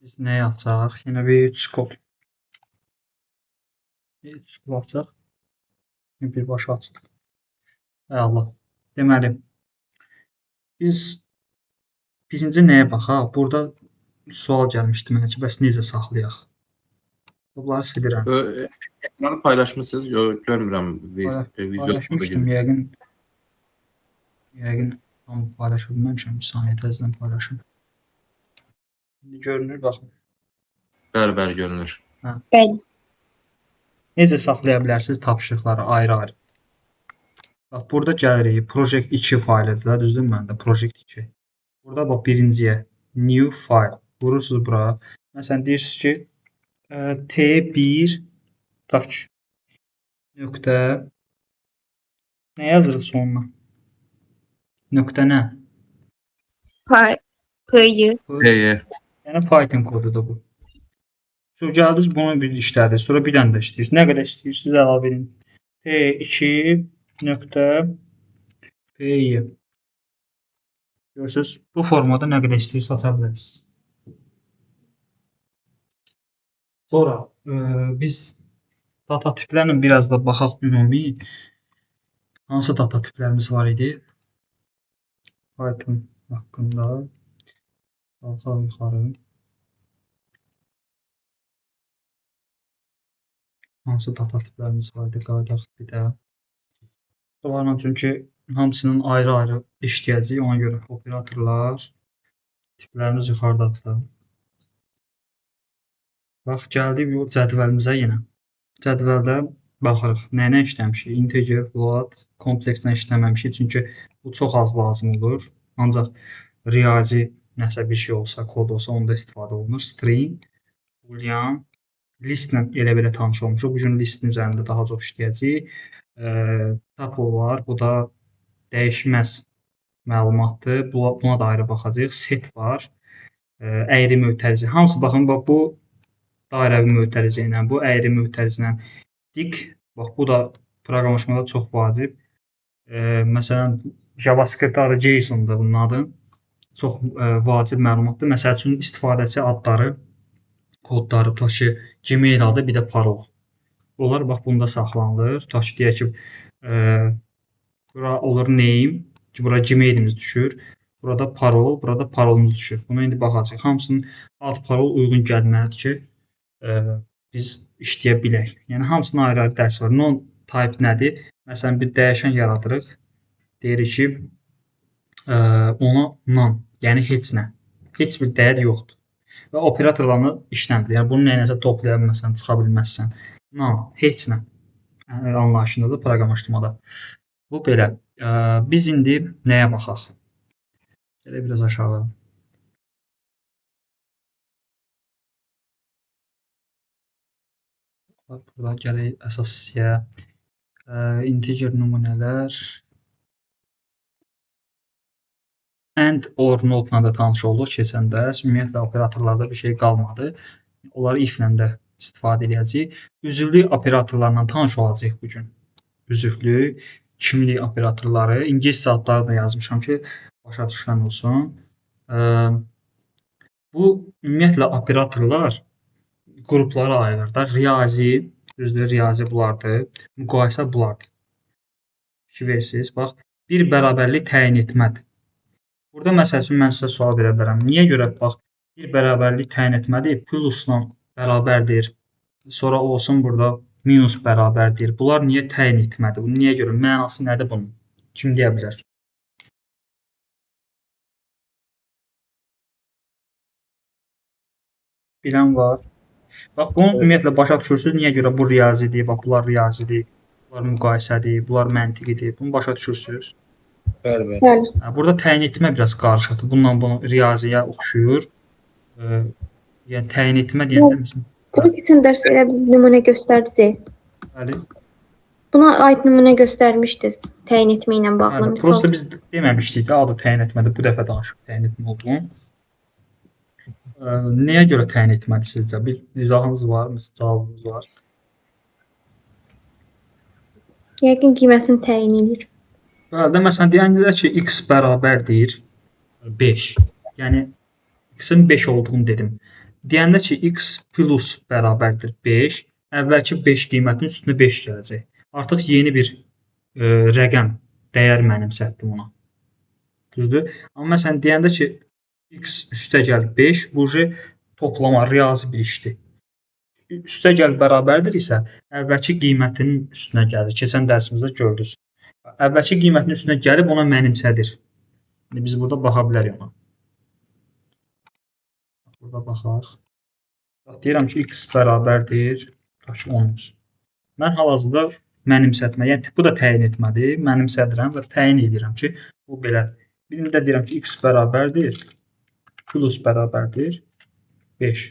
Biz nə yazsaq? Yenə bir skop. Bir skop açaq. Birbaşa açdıq. Allah. Deməli, biz birinci nəyə baxaq? Burada sual gəlmişdi mənə ki, bəs necə saxlayaq? Bunları silirəm. Ekranı paylaşmışsınız, görmürəm vizual Paylaşmışdım, yəqin hamı paylaşa bilməmişəm. Bir saniyə təzədən paylaşım. İndi görünür, baxın. Bəli, görünür. Bəli. Necə saxlaya bilərsiniz tapşırıqları ayrı-ayrı? Bax, burada gəlirik. Project 2 faylıdır da, düzdür məndə? Project 2. Burada bax, birinciyə New File. Vurursunuz bura. Məsələn, deyirsiniz ki, T1 touch nöqtə nə yazırıq sonuna? Nöqtə nə? P-yi. Yəni Python kodudur bu. Sonra gəldiniz bunu bir işlədir. Sonra bir dənə də işləyirsiniz. Nə qədər istəyirsiniz əlavə edin. T2 nöqtə P-yi. Görürsünüz, bu formada nə qədər istəyirsiniz ata bilərsiniz. Sonra biz data tiplərlə biraz da baxaq ümumi. Hansı data tiplərimiz var idi? Python haqqında. Qalxaq yuxarı. Hansı data tiplərimiz var idi? Qaydaq bir də. Bunlarla çünki hamısının ayrı-ayrı işləyəcəyik. Ona görə operatorlar tiplərimiz yuxarıdadır. Bax, gəldik bu cədvəlimizə yenə. Cədvəldə baxırıq. Nə işləmişik? Integer, float, komplekslə işləməmişik. Çünki bu çox az lazım olur. Ancaq riyazi nəsə bir şey olsa, kod olsa onda istifadə olunur. String, boolean, listlə elə belə tanış olmuşuq. Bu gün listin üzərində daha çox işləyəcəyik. Tuple var. Bu da dəyişməz məlumatdır. Buna da ayrı baxacağıq. Set var. Əyri mötərizə. Hamısı baxın, bax bu dairəvi mötərizə ilə, bu əyri mötərizə ilə dik. Bax, bu da proqramlaşmada çox vacib. Məsələn, JavaScript adı JSON-dur bunun adı. Çox vacib məlumatdır. Məsəl üçün, istifadəçi adları, kodları, tutaq ki, Gmail adı, bir də parol. Onlar bax, bunda saxlanılır. Tutaq ki, deyək ki, bura olur name, bura Gmailimiz düşür. Burada parol, burada parolumuz düşür. Buna indi baxacaq. Hamısının alt parol uyğun gəlməlidir ki, biz işləyə bilək. Yəni, hamısının ayrı-ayrı dərsi var. Non-type nədir? Məsələn, bir dəyişən yaradırıq. Deyirik ki, ona none, yəni heç nə. Heç bir dəyər yoxdur. Və operatorlarını işləmir. Yəni, bunu nəyinəsə toplaya bilməsən, çıxa bilməzsən. None, heç nə. Anlayışındadır proqramlaşdırmada. Bu belə. Biz indi nəyə baxaq? Gələ biraz aşağı. Burada gələk əsas hissəyə. Integer nümunələr. And or notla da tanış olduq keçən dərs. Ümumiyyətlə, operatorlarda bir şey qalmadı. Onları if-lə də istifadə edəcəyik. Üzvlü operatorlarla tanış olacaq bugün. Üzvlü, kimlik operatorları. İngiliscə adları da yazmışam ki, başa düşülən olsun. Bu, ümumiyyətlə, operatorlar qruplara ayrılır da. Riyazi, düzdür, riyazi bulardır. Müqayisə bulardır. Fikir verirsiniz, bax, bir bərabərlik təyin etmədir. Burada, məsəl üçün, mən sizə sual verə bilərəm. Niyə görə, bax, bir bərabərlik təyin etmədir, plusla bərabərdir. Sonra olsun burada minus bərabərdir. Bunlar niyə təyin etmədir? Niyə görə? Mənası nədir bunun? Kim deyə bilər? Bilən var. Bax, bunu ümumiyyətlə başa düşürsünüz. Niyə görə bu riyazidir, bax, bunlar riyazidir, bunlar müqayisədir, bunlar məntiqidir. Bunu başa düşürsünüz. Bəli. Burada təyin etmə biraz qarışıqdır. Bununla riyaziyə oxşuyur. Yəni, təyin etmə deyəndə misin? Burada keçən dərs elə bir nümunə göstərdiniz. Bəli. Buna aid nümunə göstərmişdiniz təyin etmə ilə bağlı misal. Prosta biz deməmişdik də, adı təyin etmədi. Bu dəfə danışıb təyin etmə olduğunu. Nəyə görə təyin etmədi sizcə? Bir izahınız var mı? Cavabınız var? Yəqin qiymətini təyin edir. Bəli, məsələn, deyəndə ki, x bərabərdir 5. Yəni, x-in 5 olduğunu dedim. deyəndə ki, x plus bərabərdir 5, əvvəlki 5 qiymətinin üstünə 5 gələcək. Artıq yeni bir rəqəm, dəyər mənimsətdim ona. Düzdür? Amma məsələn deyəndə ki, x üstəgəl 5, bu toplama, riyazi bir işdir. Üstəgəl bərabərdir isə əvvəlki qiymətinin üstünə gəlir. Keçən dərsimizdə gördünüz. Əvvəlki qiymətinin üstünə gəlib ona mənimsədir. Biz burada baxa bilərik ona. Burada baxaq. Deyirəm ki, x bərabərdir 10. Mən hal-hazırda mənimsətmə, yəni bu da təyin etmədir. Mənimsədirəm və təyin edirəm ki, bu belədir. Birində deyirəm ki, x bərabərdir, plus bərabərdir 5.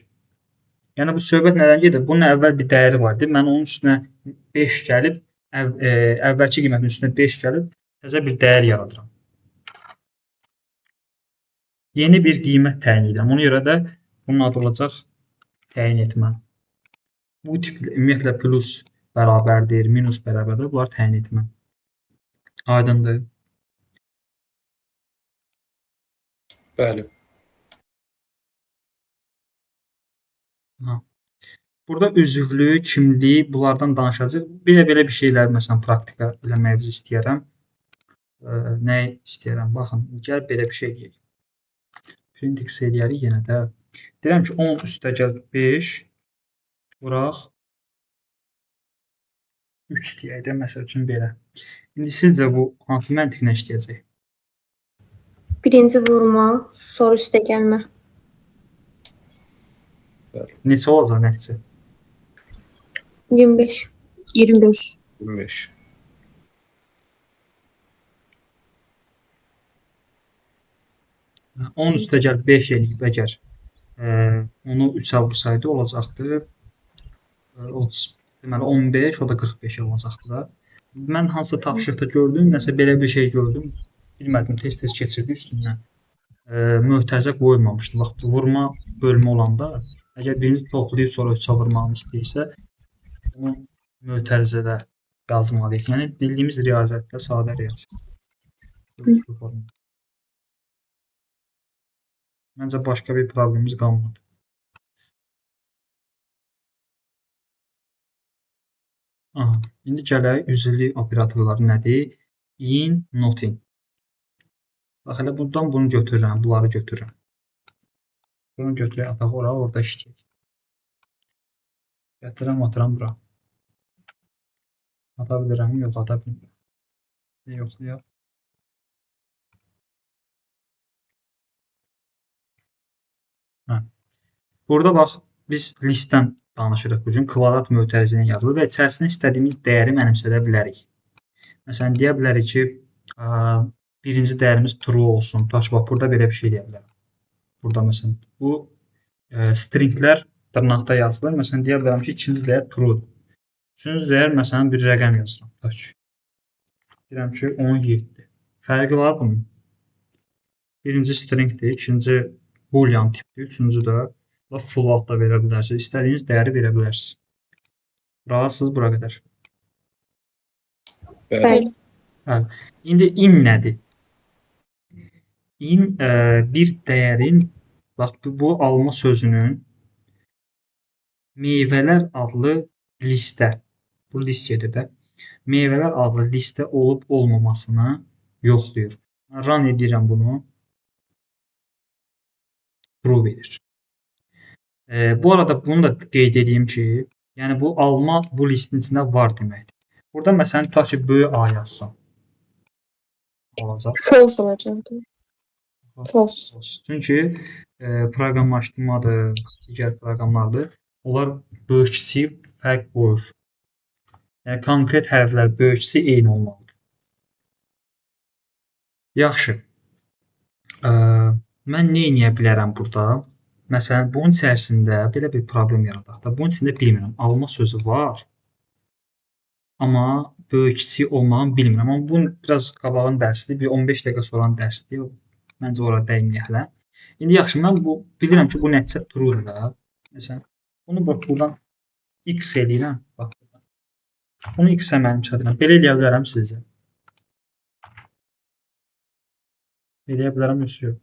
Yəni bu söhbət nədən gedir? Bunun əvvəl bir dəyəri vardı. Mən onun üstünə 5 gəlib, əvvəlki qiymətin üstünə 5 gəlib, təzə bir dəyər yaradıram. Yeni bir qiymət təyin edirəm. Ona görə də bunun adı olacaq təyin etmə. Bu tip ümumiyyətlə plus bərabərdir, minus bərabərdir. Bunlar təyin etmə. Aydındır. Bəli. Burada üzvlük, kimlik, bunlardan danışacağıq. Belə bir şeylər məsələn praktika eləməyimizi istəyirəm. Nə istəyirəm? Baxın, gəl belə bir şey deyək. Print x eləyərik yenə də. Deyirəm ki, 10 üstəgəl 5 vuraq 3 deyək də, məsəl üçün belə. İndi sizcə bu hansı məntiqlə işləyəcək? Birinci vurma, sonra üstə gəlmə. Neçə olacaq nəticə? 25. 25. 25. Yəni 10 üstəgəl 5 eləyib əgər onu 3-ə vursaydı olacaqdı 30, deməli 15, o da 45 olacaqdı da. Mən hansı tapşırıqda gördüm, nəsə belə bir şey gördüm. Bilmədim, tez-tez keçirdi üstündən. Mötərizə qoyulmamışdı. Bax, vurma bölmə olanda, əgər birinci toplayıb sonra 3-ə vurmağını istəyirsə, bunu mötərizədə yazmalıyıq. Yəni, bildiyimiz riyaziyyatda sadə riyaziyyat. Məncə, başqa bir problemimiz qalmadı. Aha, indi gələk, üzvlük operatorları nədir? In, not in. Bax, elə buradan bunu götürürəm, bunları götürürəm. Bunu götürək, ataq ora, orada işləyək. Gətirəm, atıram bura. Ata bilirəm, yox, ata bilmirəm. Yoxlayaq. Burada bax, biz listdən danışırıq bugün. Kvadrat mötərizəyə yazılır və içərisində istədiyimiz dəyəri mənimsədə bilərik. Məsələn, deyə bilərik ki, birinci dəyərimiz true olsun. Bax, burada belə bir şey deyə bilərəm. Burada məsələn, bu stringlər dırnaqda yazılır. Məsələn, deyə bilərəm ki, ikinci dəyər true. Üçüncü dəyər, məsələn, bir rəqəm yazıram. Deyirəm ki, 17. Fərqi var bunun. Birinci stringdir, ikinci boolean tipdir, üçüncü də float da verə bilərsiniz. İstədiyiniz dəyəri verə bilərsiniz. Razısınız bura qədər? Bəli. İndi in nədir? In bir dəyərin, bax bu alma sözünün meyvələr adlı listə, bu list gedir də, meyvələr adlı listə olub olmamasını yoxlayır. Run edirəm bunu. True verir. Bu arada bunu da qeyd edeyim ki, yəni bu alma bu listin içində var deməkdir. Burada məsələn tutaq ki, böyük A yazsam. Olacaq. False olacaqdı. False. Çünki proqramlaşdırmadır, digər proqramlardır. Onlar böyük kiçik fərq qoyur. Yəni konkret hərflər böyük kiçik eyni olmalıdır. Yaxşı. Mən nə edə bilərəm burada? Məsələn, bunun içərisində belə bir problem yaradaq da. Bunun içində bilmirəm. Alma sözü var. Amma böyük kiçik olmağını bilmirəm. Amma bu biraz qabağın dərsidir. Bir 15 dəqiqə sonranın dərsidir. Məncə ora dəyməyək hələ. İndi yaxşı, mən bilirəm ki, bu nəticə true'dur da. Məsələn, bunu buradan x eləyirəm. Bax, bunu x-ə mənimsədirəm. Belə eləyə bilərəm sizcə? Eləyə bilərəm, yoxsa yox?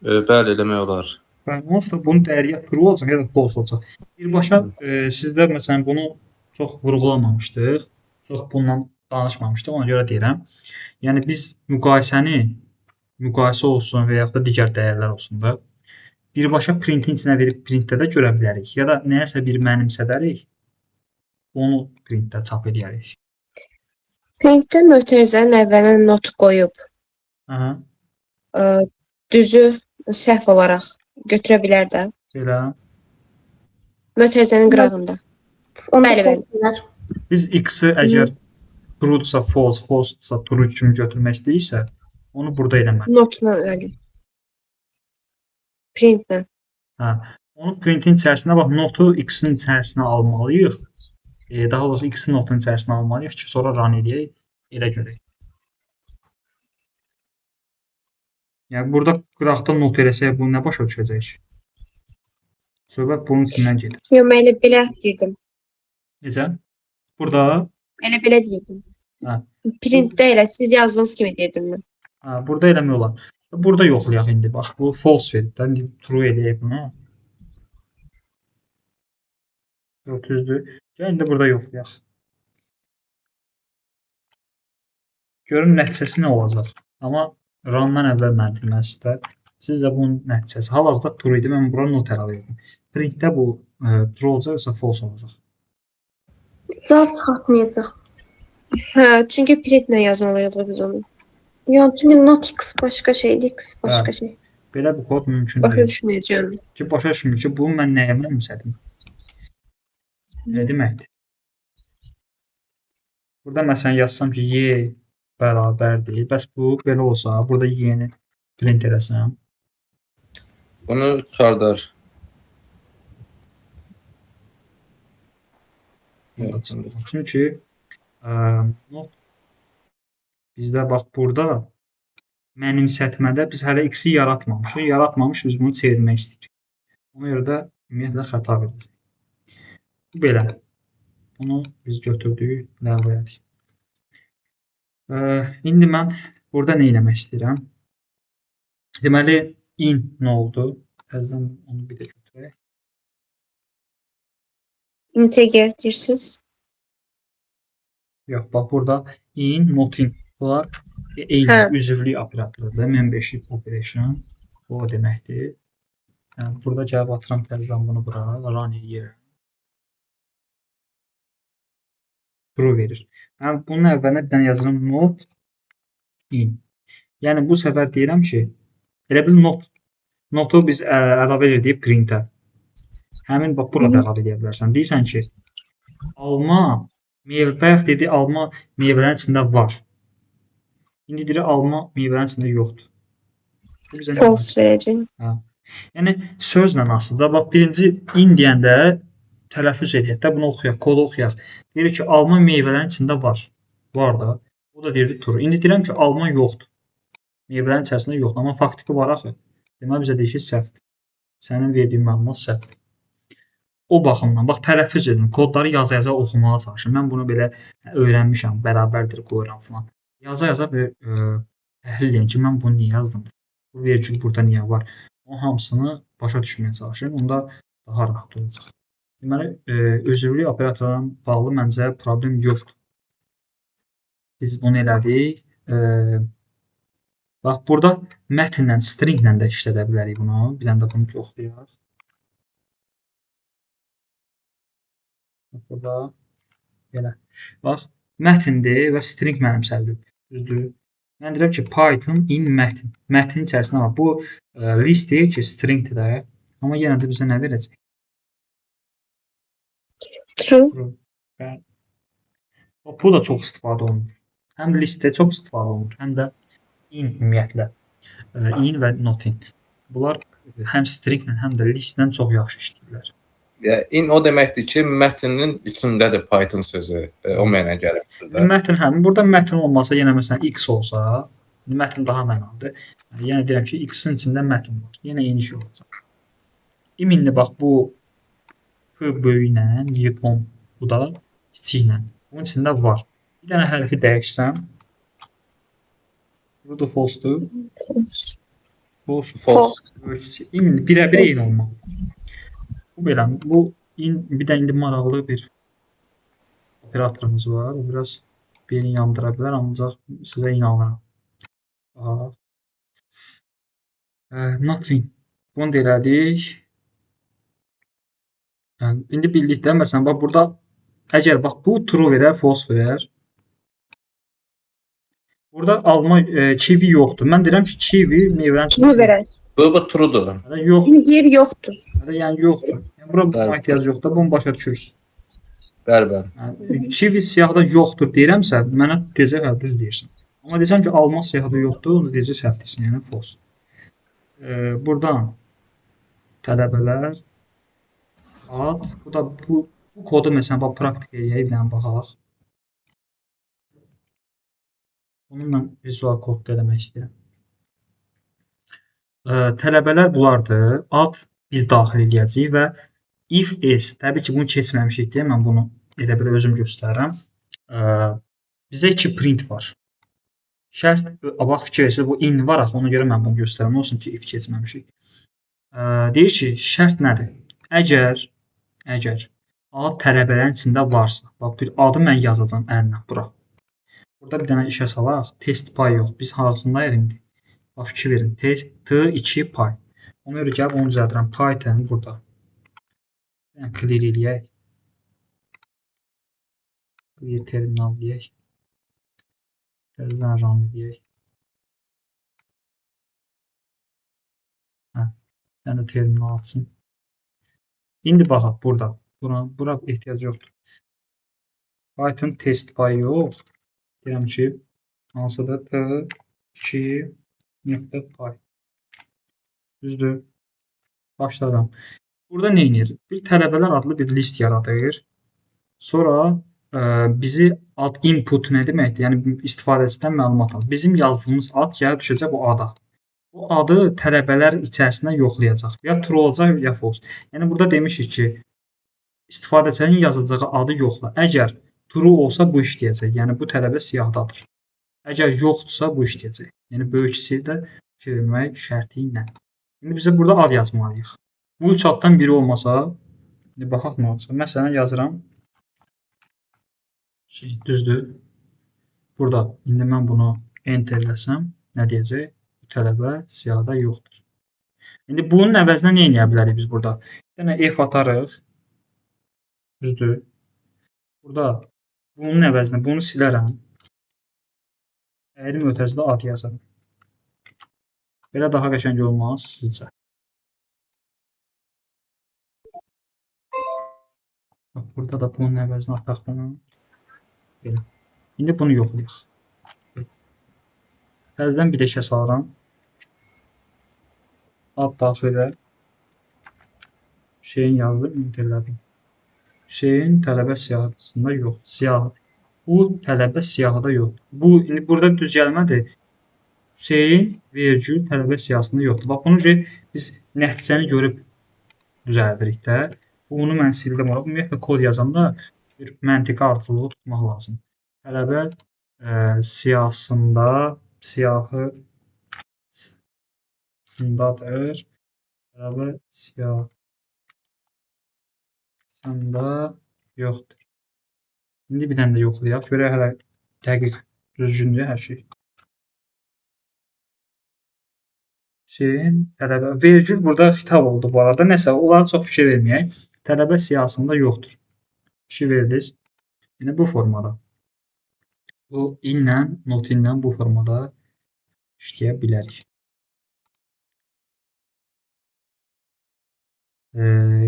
Bəli, eləmək olar. Və ondan sonra bunun dəyəri ya true olacaq, ya da false olacaq. Birbaşa sizdə məsələn bunu çox vurğulamamışdıq, çox bundan danışmamışdıq, ona görə deyirəm. Yəni biz müqayisə olsun və yaxud da digər dəyərlər olsun da, birbaşa printin içinə verib printdə də görə bilərik, ya da nəyəsə bir mənimsədərik, onu printdə çap edərik. Printdə mötərizənin əvvəlinə not qoyub Aha, düzü səhv olaraq götürə bilər də. belə. Mötərizənin qırağında. Onda Bəli, bəli. false olar. Biz x-i əgər true-dsa false, false-dsa true kimi götürmək istəyirsə, onu burada eləməliyik. Notla bəli. Printlə. Hə. Onu printin içərisinə bax, notu x-in içərisinə almalıyıq. Daha doğrusu x-in notun içərisinə almalıyıq ki, sonra run edək, elə görək. Yəni burada qıraqda not eləsək bu nə başa düşəcək? Söhbət bunun içindən gedir. Yox, mən elə belə deyirdim. Necə? Burada Elə belə deyirdim. hə, Printdə elə siz yazdığınız kimi deyirdim mən. burada eləmək olar. Burada yoxlayaq indi. Bax, bu false verir. İndi true eləyək bunu. Yox, düzdür. Gəl indi burada yoxlayaq. Görün nəticəsi nə olacaq. Amma run-dan əvvəl məntiqmən sizdə. Sizcə bunun nəticəsi. Hal-hazırda true idi. Mən bura not əlavə etdim. Printdə bu true olacaq yoxsa false olacaq? Cavab çıxartmayacaq. Hə, çünki printlə yazmalıyıq biz onu. Yox, çünki not x başqa şeydir, x başqa Hə. şey. Belə bir kod mümkün Başa deyil. düşməyəcəm. Ki, başa düşmür ki, bunu mən nəyə mənimsədim? Nə deməkdir? Burada məsələn yazsam ki, y bərabərdir. Bəs bu belə olsa, burada y-ni print eləsəm. Bunu çıxardar. Çünki not bizdə bax burada mənimsətmədə biz hələ x-i yaratmamışıq. Yaratmamış biz bunu çevirmək istəyirik. Ona görə də ümumiyyətlə xəta verəcək. Bu belə. Bunu biz götürdük, ləğv etdik. İndi mən burada nə etmək istəyirəm? Deməli, in nə oldu? Təzədən onu bir də götürək. Integer deyirsiniz. Yox, bax burada in, not in. Bunlar eyni Hə. üzvlük operatorudur. Membership operation. Bu o deməkdir. Yəni, burada gəlib atıram təzədən bunu bura, run edir. True verir. Mən bunun əvvəlinə bir dənə yazıram not in. Yəni bu səfər deyirəm ki, elə bil notu biz əlavə edirdik printə. Həmin bax burada əlavə edə bilərsən. Deyirsən ki, alma meyvə, bayaq dedi alma meyvələrin içində var. İndi deyir alma meyvələrin içində yoxdur. Bu bizə nə False verəcək. Yəni sözlə aslında bax birinci in deyəndə tələffüz edək də bunu oxuyaq, kodu oxuyaq. Deyir ki, alma meyvələrin içində var. Var da. O da deyir true. İndi deyirəm ki, alma yoxdur. Meyvələrin içərisində yoxdur, amma faktiki var axı. Deməli bizə deyir ki, səhvdir. Sənin verdiyin məlumat səhvdir. O baxımdan bax tələffüz edin, kodları yaza-yaza oxumağa çalışın. Mən bunu belə öyrənmişəm, bərabərdir qoyuram falan. Yaza-yaza bir təhlil edin ki, mən bunu niyə yazdım? Bu vergül burada niyə var? O hamısını başa düşməyə çalışın. Onda daha rahat olacaq. Deməli, özürlük operatorlarla bağlı məncə problem yoxdur. Biz bunu elədik. Bax, burada mətnlə, stringlə də işlədə bilərik bunu. Bir dənə də bunu yoxlayaq. Burada belə. Bax, mətindir və string mənimsəlidir. Düzdür? Mən deyirəm ki, Python in mətin. Mətnin içərisində var. Bu list deyil ki, stringdir də. Amma yenə də bizə nə verəcək? True. Bu da çox istifadə olunur. Həm listdə çox istifadə olunur, həm də in ümumiyyətlə. In və not in. Bunlar həm stringlə, həm də listlə çox yaxşı işləyirlər. In o deməkdir ki, mətnin içindədir Python sözü. O mənə gəlir. Mətn həmin. Burada mətn olmasa, yenə məsələn x olsa, mətn daha mənalıdır. Yəni deyirəm ki, x-in içində mətn var. Yenə eyni şey olacaq. İminli bax bu p böyüklə, y10 bu da kiçiklə. Bunun içində var. Bir dənə hərfi dəyişsəm, bu da false-dur. False. False. False. İn birə-bir eyni False. olmalı. Bu belə. Bu bir də indi maraqlı bir operatorumuz var. O biraz beni yandıra bilər, ancaq sizə inanıram. Bax. Nothing. Bunu da elədik. Yəni, indi bildik də, məsələn, bax burada əgər bax bu true verər, false verər. Burada alma kiwi yoxdur. Mən deyirəm ki, kiwi meyvənin True verər. Bu truedur. yox. Şimdi deyir yoxdur. Yəni yoxdur. Yəni bura buna Bəli. ehtiyac yoxdur. Bunu başa düşürsünüz. Bəli, bəli. Yəni, kiwi siyahıda yoxdur deyirəmsə, mənə deyəcək hə düz deyirsən. Amma desəm ki, alma siyahıda yoxdur, onu deyəcək səhv deyirsən, yəni false. Buradan tələbələr ad, bu da bu kodu məsələn bax praktik eləyək, bir dənə baxaq. Bunu mən vizual kodda eləmək istəyirəm. Tələbələr bunlardır. Ad biz daxil edəcəyik və if else, təbii ki, bunu keçməmişik deyə mən bunu elə bir özüm göstərirəm. Bizə 2 print var. Şərt, bax fikir versiniz, bu in var axı, ona görə mən bunu göstərirəm. Olsun ki, if keçməmişik. Deyir ki, şərt nədir? Əgər ad tələbələrin içində varsa, bax bir adı mən yazacağam əlinə bura. Burada bir dənə işə salaq, test pay yox. Biz harasındayıq indi? Bax fikir verin, t2 pay. Ona görə gəlib onu düzəldirəm. Python burada. Yəni clear eləyək. Clear terminal deyək. Təzədən run edək. Yəni terminal açsın. İndi baxaq burada. Bura ehtiyac yoxdur. Python test pay yox. Deyirəm ki, hansıdır t2 pay. Düzdür. Başladım. Burada nə edir? Bir tələbələr adlı bir list yaradır. Sonra bizi ad input nə deməkdir? Yəni istifadəçidən məlumat alır. Bizim yazdığımız ad gəlib düşəcək bu ada. Bu adı tələbələr içərisində yoxlayacaq. Ya true olacaq, ya false. Yəni burada demişik ki, istifadəçinin yazacağı adı yoxla. Əgər true olsa bu işləyəcək. Yəni bu tələbə siyahdadır. Əgər yoxdursa bu işləyəcək. Yəni böyük kiçikdə çevirmək şərti ilə. İndi bizə burada ad yazmalıyıq. Bu üç addan biri olmasa, indi baxaq nə olacaq. Məsələn yazıram. Düzdür. Burada indi mən bunu enterləsəm, nə deyəcək? Bu tələbə siyahıda yoxdur. İndi bunun əvəzinə nə edə bilərik biz burada? Bir dənə F atarıq. Düzdür. Burada bunun əvəzinə bunu silərəm. Əyri mötərizədə ad yazarım. Belə daha qəşəng olmaz sizcə. Bax, burada da bunun əvəzinə ataq bunu. Belə. İndi bunu yoxlayaq. Təzədən bir işə salıram. Ad daxilə. Şeyin yazdım, enterlədim. Şeyin tələbə siyahısında yox. Siyahı. Bu tələbə siyahıda yox. Bu indi burada düz gəlmədi. Şeyin vergül tələbə siyahısında yoxdur. Bax bunu biz nəticəni görüb düzəldirik də. Bunu mən sildim ora. Ümumiyyətlə kod yazanda bir məntiqi ardıcılığı tutmaq lazım. Tələbə siyahısındadır. Tələbə siyahısında yoxdur. İndi bir dənə də yoxlayaq. Görək hələ dəqiq düzgündür hər şey. Tələbə vergül burada xitab oldu bu arada. Nəsə, onlara çox fikir verməyək. Tələbə siyahısında yoxdur. Fikir verdiniz. Yəni bu formada. Bu inlə, not ilə bu formada işləyə bilərik.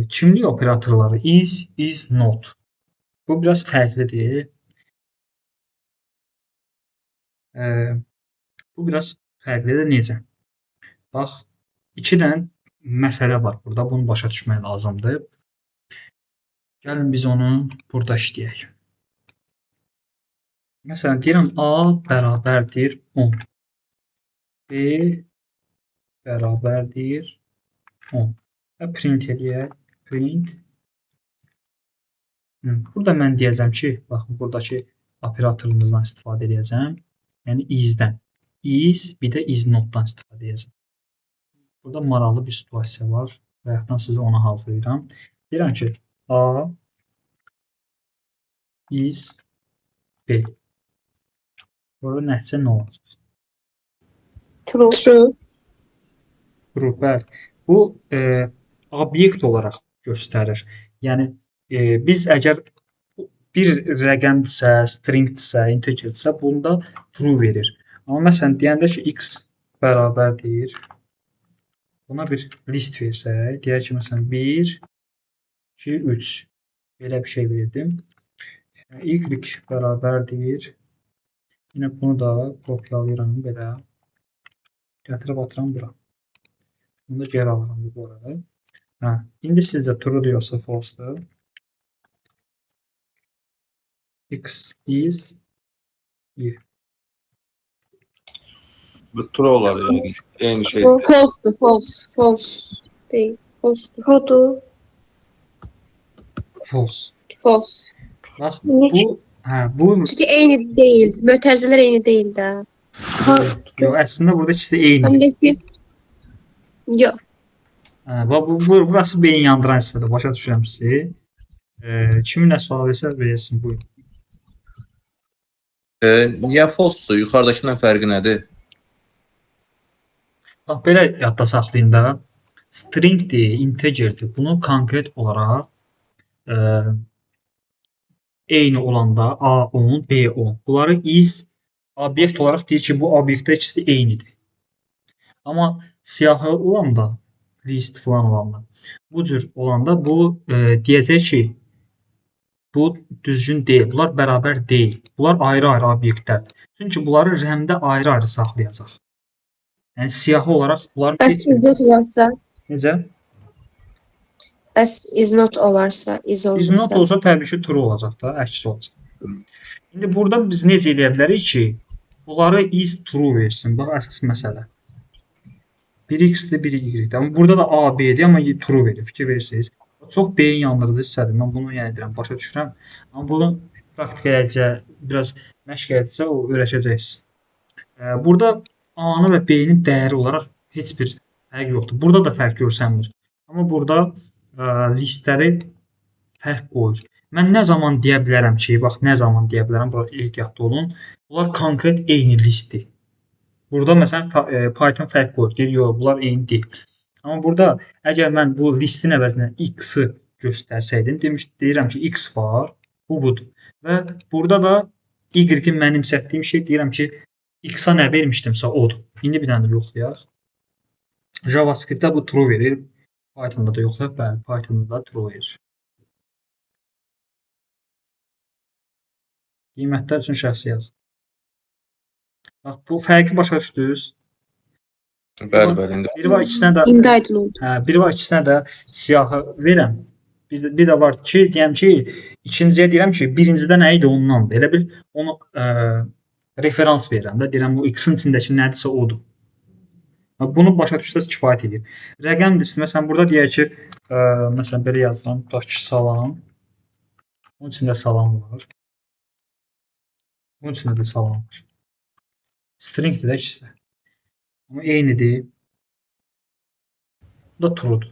Kimlik operatorları is, not. Bu biraz fərqlidir. Bu biraz fərqlidir. Necə? Bax, 2 dənə məsələ var burada. Bunu başa düşmək lazımdır. Gəlin biz onu burada işləyək. Məsələn, deyirəm A bərabərdir 10. B bərabərdir 10. Və print eləyək. Print. Burada mən deyəcəm ki, baxın, buradakı operatorumuzdan istifadə edəcəm. Yəni isdən. Is, bir də is notdan istifadə edəcəm. Burada maraqlı bir situasiya var. Bayaqdan sizə onu hazırlayıram. Deyirəm ki, A is B. Burada nəticə nə olacaq? True. True. True, bəli. Bu obyekt olaraq göstərir. Yəni biz əgər bir rəqəmdirsə, stringdirsə, integerdirsə, bunda true verir. Amma məsələn deyəndə ki, x bərabərdir. Buna bir list versək, deyək ki, məsələn 1, 2, 3 belə bir şey verdim. Y bərabərdir. Yine bunu da kopyalayıram belə. Gətirib atıram bura. Bunu da geri alıram bu arada. İndi sizcə true yoxsa false-dur? X is y. Bu true olar yani. Eyni şey. False. False. False. Değil. False. True. False. False. Bax Niyə bu bu Çünkü eyni değil. Mötərizələr eyni değil də. yox, əslində burada ikisi də eyni. Həm də ki yox. Burası beyin yandıran hissədir. Başa düşürəm sizi. Kimin nə sual versəz versin buyurun. Niyə false-dur? Yuxarıdakından fərqi nədir? Bax belə yadda saxlayın da. Stringdir, integerdir. Bunu konkret olaraq eyni olanda A10, B10. Bunları is obyekt olaraq deyir ki, bu obyektdə ikisi eynidir. Amma siyahı olanda, list falan olanda, bu cür olanda bu deyəcək ki, bu düzgün deyil. Bunlar bərabər deyil. Bunlar ayrı-ayrı obyektlərdir. Çünki bunları rəmdə ayrı-ayrı saxlayacaq. Yəni siyahı olaraq bunlar Bəs is not olarsa? necə? Bəs is not olarsa? Is Is not olmasa? olsa təbii ki, true olacaq da, əks olacaq. İndi burada biz necə edə bilərik ki, bunları is true versin. Bax, əsas məsələ. Biri x-dir, biri y-dir. Amma burada da A, B-dir, amma true verir. Fikir verirsiniz. Çox beyin yandırıcı hissədir. Mən bunu yəni deyirəm, başa düşürəm. Amma bunu praktik eləcə, biraz məşq eləcə, o öyrəşəcəksiniz. Burada A-nın və B-nin dəyəri olaraq heç bir fərq yoxdur. Burada da fərq görsənmir. Amma burada listləri fərq qoyur. Mən nə zaman deyə bilərəm ki, bax, nə zaman deyə bilərəm, bura ehtiyatlı olun. Bunlar konkret eyni listdir. Burada məsələn Python fərq qoyur. Deyir, yox, bunlar eyni deyil. Amma burada əgər mən bu listin əvəzinə x-i göstərsəydim, deyirəm ki, x var, bu budur. Və burada da y-i mənimsətdiyim şey deyirəm ki, x-a nə vermişdimsə odur. İndi bir dənə yoxlayaq. JavaScript-də bu true verir. Python'da da yoxlayaq. Bəli, Python'da da true verir. Qiymətlər üçün şəxsi yazın. Bax, bu fərqi başa düşdünüz. Bəli. Biri var ikisinə də İndi aydın oldu. biri var ikisinə də siyahı verəm. Bir də var ki, deyəm ki, ikinciyə deyirəm ki, birincidə nə idi ondandır. Elə bil onu referans verirəm də, deyirəm bu x-in içindəki nədirsə odur. Bunu başa düşsəz kifayət edir. Rəqəmdir. Məsələn burada deyək ki, məsələn belə yazıram, tutaq ki, salam. Bunun içində salam var. Bunun içində də salam var. Stringdir də ikisi. Amma eynidir. Bu da true'dur.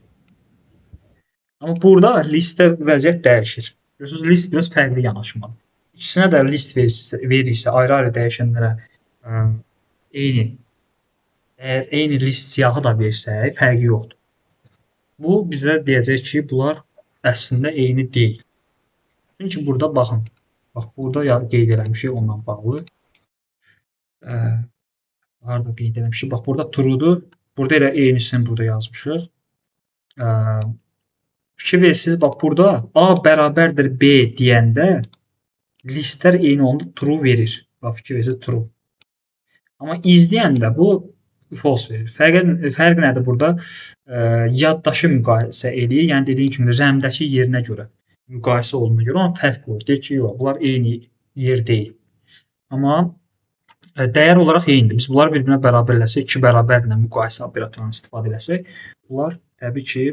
Amma burada listdə vəziyyət dəyişir. Görürsünüz, list biraz fərqli yanaşmalı. İkisinə də list verirsə, ayrı-ayrı dəyişənlərə eyni list siyahı da versək, fərqi yoxdur. Bu bizə deyəcək ki, bunlar əslində eyni deyil. Çünki burada baxın. Bax, burada qeyd eləmişik onunla bağlı. Harada qeyd eləmişik. Bax, burada true'dur. Burada elə eynisini burada yazmışıq. Fikir verirsiniz, bax, burada A bərabərdir B deyəndə listlər eyni olanda true verir. Bax, fikir verirsiniz, true. Amma is deyəndə bu false verir. Fərq nədir burada? Yaddaşı müqayisə eləyir. Yəni, dediyim kimi, rəmdəki yerinə görə müqayisə olununa görə ona fərq qoyur. Deyir ki, yox, bunlar eyni yer deyil. Amma dəyər olaraq eynidir. Biz bunları bir-birinə bərabər eləsək, iki bərabərlə müqayisə operatorundan istifadə eləsək, bunlar təbii ki,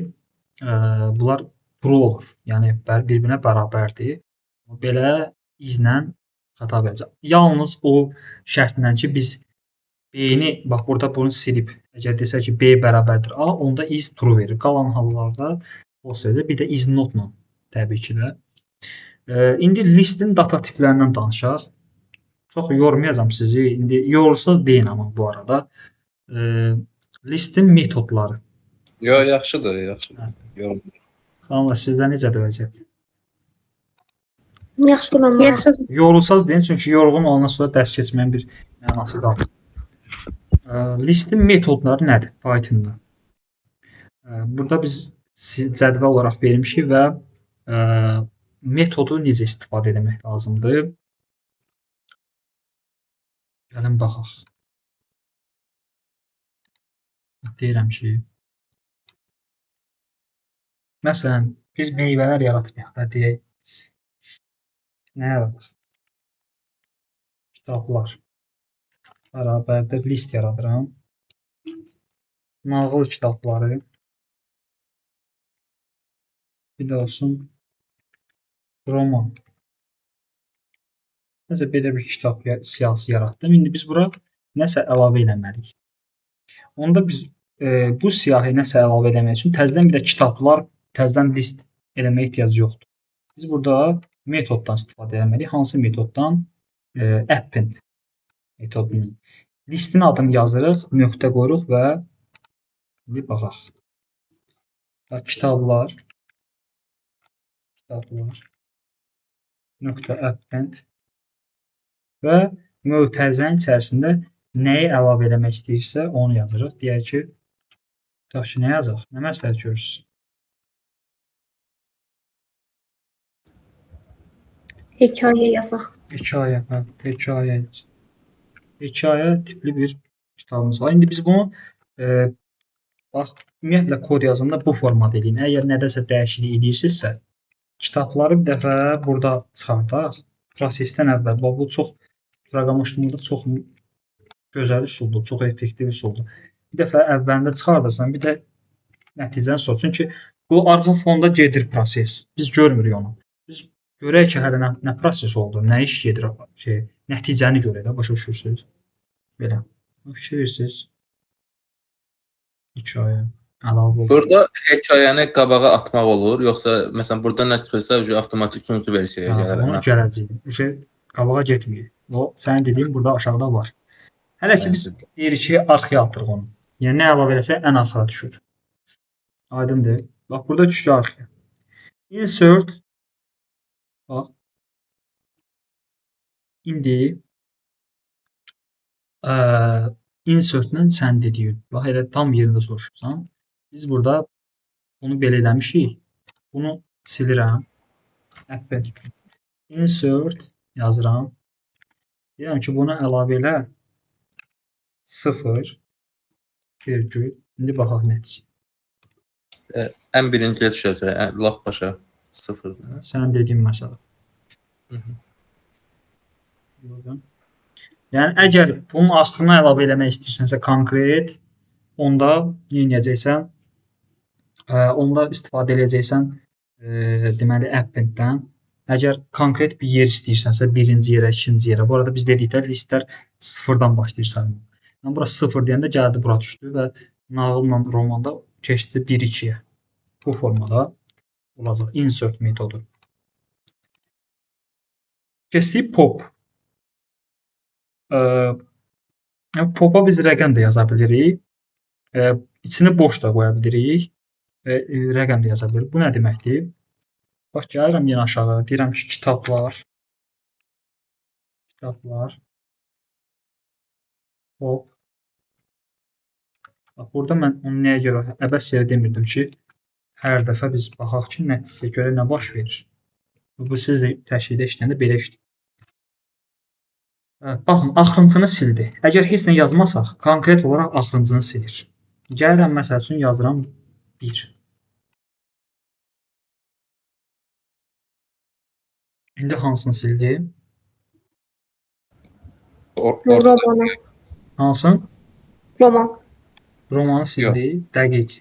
bunlar true olur. Yəni, bir-birinə bərabərdir. Belə izlə xəta verəcək. Yalnız o şərtlə ki, biz B-ni, bax burada bunu silib. Əgər desə ki, B bərabərdir A, onda is true verir. Qalan hallarda o sözü bir də is not-la təbii ki də. İndi listin data tiplərindən danışaq. Çox yormayacağam sizi. İndi yorulsanız deyin amma bu arada. Listin metodları. Yo, yaxşıdır, yaxşıdır. Yorum. Xanımlar, sizdə necədir vəziyyət? Yaxşıdır mən. Yaxşı. Yorulsanız deyin, çünki yorğun olandan sonra dərs keçməyin bir mənası qalır. Listin metodları nədir Pythonda? Burada biz cədvəl olaraq vermişik və metodu necə istifadə etmək lazımdır? Gəlin baxaq. Deyirəm ki, məsələn, biz meyvələr yaratmayaq da deyək. Nə yaradıq? Kitablar. Bərabərdir list yaradıram. Nağıl kitabları. Bir də olsun roman. Nəsə belə bir kitab siyahısı yaratdım. İndi biz bura nəsə əlavə eləməliyik. Onda biz bu siyahıya nəsə əlavə eləmək üçün təzədən bir də kitablar, təzədən list eləməyə ehtiyac yoxdur. Biz burada metoddan istifadə etməliyik. Hansı metoddan? Append metodundan. Listin adını yazırıq, nöqtə qoyuruq və indi baxaq. Kitablar nöqtə append və mötərizənin içərisində nəyi əlavə eləmək istəyirsə onu yazırıq. Deyək ki, nə yazaq? Nə məsləhət görürsünüz? Hekayə yazaq. Hekayə tipli bir kitabımız var. İndi biz bunu ümumiyyətlə kod yazımında bu formada eləyin. Əgər nədəsə dəyişiklik edirsinizsə, kitabları bir dəfə burada çıxardaq. Prosesdən əvvəl. Bu çox proqramlaşdırmada çox gözəl üsuldur, çox effektiv üsuldur. Bir dəfə əvvəlində çıxardırsan, bir də nəticəni sor. Çünki bu arxa fonda gedir proses. Biz görmürük onu. Biz görək ki, hələ nə proses oldu, nə iş gedir, nəticəni görək də, başa düşürsünüz. Belə. Fikir verirsiniz. Hekayə. Əlavə olur. Burada hekayəni qabağa atmaq olur, yoxsa məsələn burada nə çıxırsa avtomatik üçüncü versiyaya gəlir. Ona gələcək. Bu şey qabağa getmir. O sənin dediyin burada aşağıda var. Hələ ki biz deyirik ki, arxaya atırıq onu. Yəni nə əlavə eləsək ən arxaya düşür. Aydındır. Bax burada düşdü arxaya. Insert. Bax. İndi insert-lə sən dediyin. Bax elə tam yerində soruşursan. Biz burada bunu belə eləmişik. Bunu silirəm. Append. Insert yazıram. Deyirəm ki, buna əlavə elə 0 virgül. İndi baxaq nəticə. Ən birinciyə düşəcək, lap başa 0. Sən dediyin məsələ. Yəni əgər bunun axırına əlavə eləmək istəyirsənsə konkret, onda nə edəcəksən? Onda istifadə edəcəksən deməli append-dən. Əgər konkret bir yer istəyirsənsə, birinci yerə, ikinci yerə. Bu arada biz dedikdə listlər 0-dan başlayır sayılır. Yəni bura 0 deyəndə gəldi bura düşdü və nağılla romanda keçdi 1-2-yə. Bu formada olacaq insert metodu. Keçdik pop. Popa biz rəqəm də yaza bilirik. İçini boş da qoya bilirik. Rəqəm də yaza bilirik. Bu nə deməkdir? Bax, gəlirəm yenə aşağı. Deyirəm ki, kitablar. Pop. Bax, burada mən onu nəyə görə əbəs yerə demirdim ki, hər dəfə biz baxaq ki, nəticəyə görə nə baş verir. Bu siz də təşkildə işləyəndə belə işləyir. Baxın, axırıncını sildi. Əgər heç nə yazmasaq, konkret olaraq axırıncını silir. Gəlirəm, məsəl üçün yazıram 1. İndi hansını sildi? Romanı. Hansın? Roman. Romanı sildi. Dəqiq.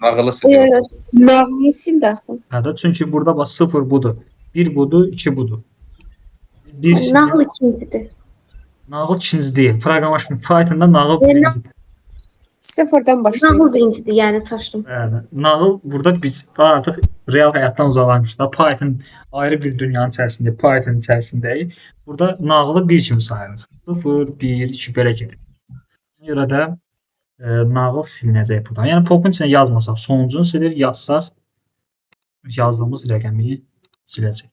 Nağılı siliyor. Nağılı sil də axı. Hə, çünki burada bax 0 budur. 1 budur, 2 budur. 1 Nağıl ikincidir. Nağıl ikinci deyil. Proqramlaşma Pythonda nağıl Yəni, birincidir. Sıfırdan başlayır. nağıl birincidir, yəni çaşdım. Bəli. Nağıl burada biz artıq real həyatdan uzaqlaşmışıq da. Python ayrı bir dünyanın içərisində, Python içərisindəyik. Burada nağılı bir kimi sayırıq. 0, 1, 2 belə gedir. Buna görə də nağıl silinəcək buradan. Yəni popun içində yazmasaq sonuncunu silir, yazsaq yazdığımız rəqəmi siləcək.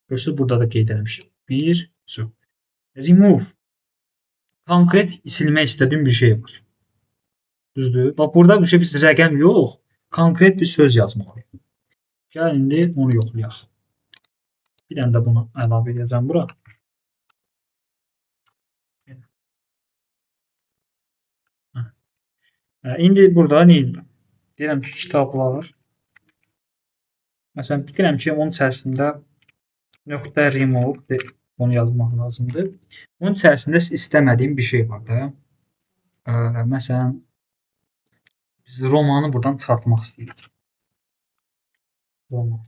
Görürsüz burada da qeyd etmişik. 1, remove. Konkret silmək istədiyim bir şey var. Düzdür? Bax burada bir şey biz rəqəm yox, konkret bir söz yazmalıyıq. Gəl indi onu yoxlayaq. Bir dənə də bunu əlavə edəcəm bura. İndi burada nə edirəm? Deyirəm ki, kitablar. Məsələn, deyirəm ki, onun içərisində nöqtə remove onu yazmaq lazımdır. Onun içərisində istəmədiyim bir şey var da. Məsələn, biz romanı buradan çıxartmaq istəyirik. Roman.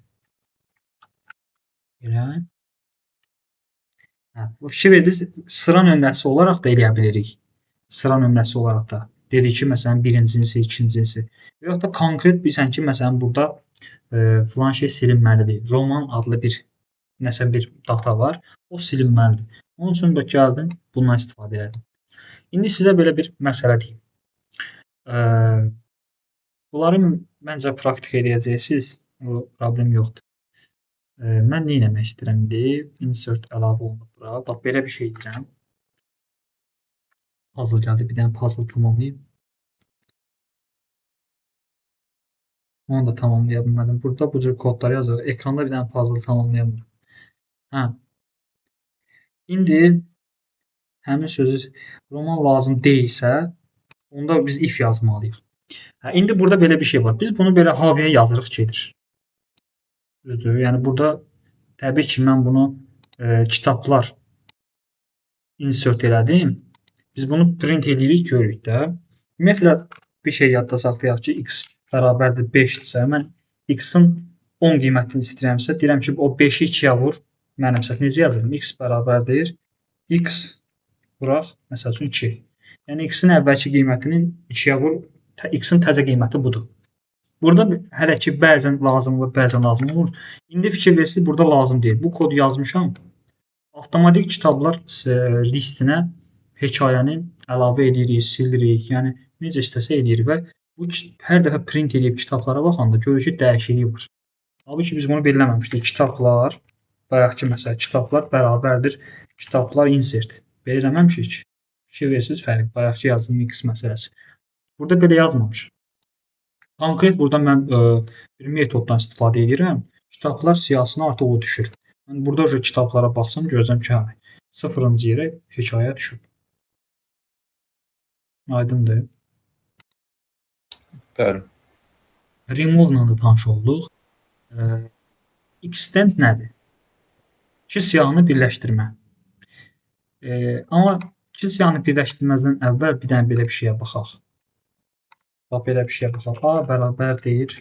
Elə. Bu fikir verdiniz, sıra nömrəsi olaraq da eləyə bilirik. Sıra nömrəsi olaraq da. Dedik ki, məsələn, birincisi, ikincisi. Və yaxud da konkret bilsən ki, məsələn, burada filan şey silinməlidir. Roman adlı nəsə bir data var. O silinməlidir. Onun üçün də gəldim, bundan istifadə edim. İndi sizə belə bir məsələ deyim. Bunları məncə praktik edəcəksiniz. O problem yoxdur. Mən nə etmək istəyirəm indi? Insert əlavə olunub bura. Bax, belə bir şey edirəm. Puzzle gəldi. Bir dənə puzzle tamamlayayım. Onu da tamamlaya bilmədim. Burada bu cür kodlar yazır. Ekranda bir dənə puzzle tamamlayamıyorum. İndi həmin sözü roman lazım deyilsə, onda biz if yazmalıyıq. İndi burada belə bir şey var. Biz bunu belə haviyə yazırıq gedir. Düzdür? Yəni burada təbii ki, mən bunu kitablar insert elədim. Biz bunu print edirik, görürük də. Ümumiyyətlə bir şey yadda saxlayaq ki, x bərabərdir 5-dirsə, mən x-in 10 qiymətini istəyirəmsə, deyirəm ki, o 5-i 2-yə vur. Mənimsə necə yazırım? X bərabərdir x vuraq, məsəl üçün 2. Yəni x-in əvvəlki qiymətinin 2-yə vur, x-in təzə qiyməti budur. Burada hələ ki bəzən lazım olur, bəzən lazım olur. İndi fikir versiniz, burada lazım deyil. Bu kodu yazmışam. Avtomatik kitablar listinə hekayəni əlavə edirik, silirik. Yəni necə istəsə edirik və bu hər dəfə print edib kitablara baxanda görürük ki, dəyişiklik var. Halbuki biz bunu belirləməmişdik. Kitablar, bayaqki məsələ, kitablar bərabərdir. Kitablar insert. Belirləməmişik. Fikir versiniz fərq. Bayaqki yazdığım x məsələsi. Burada belə yazmamışıq. Konkret burada mən bir metoddan istifadə edirəm. Kitablar siyahısına artıq o düşür. Mən burada kitablara baxsam görəcəm ki, 0-cı yerə hekayə düşür. Aydındır. Bəli. Remove-la da tanış olduq. Extend nədir? İki siyahını birləşdirmə. Amma iki siyahını birləşdirməzdən əvvəl bir dənə belə bir şeyə baxaq. Bax, belə bir şeyə baxaq. A bərabərdir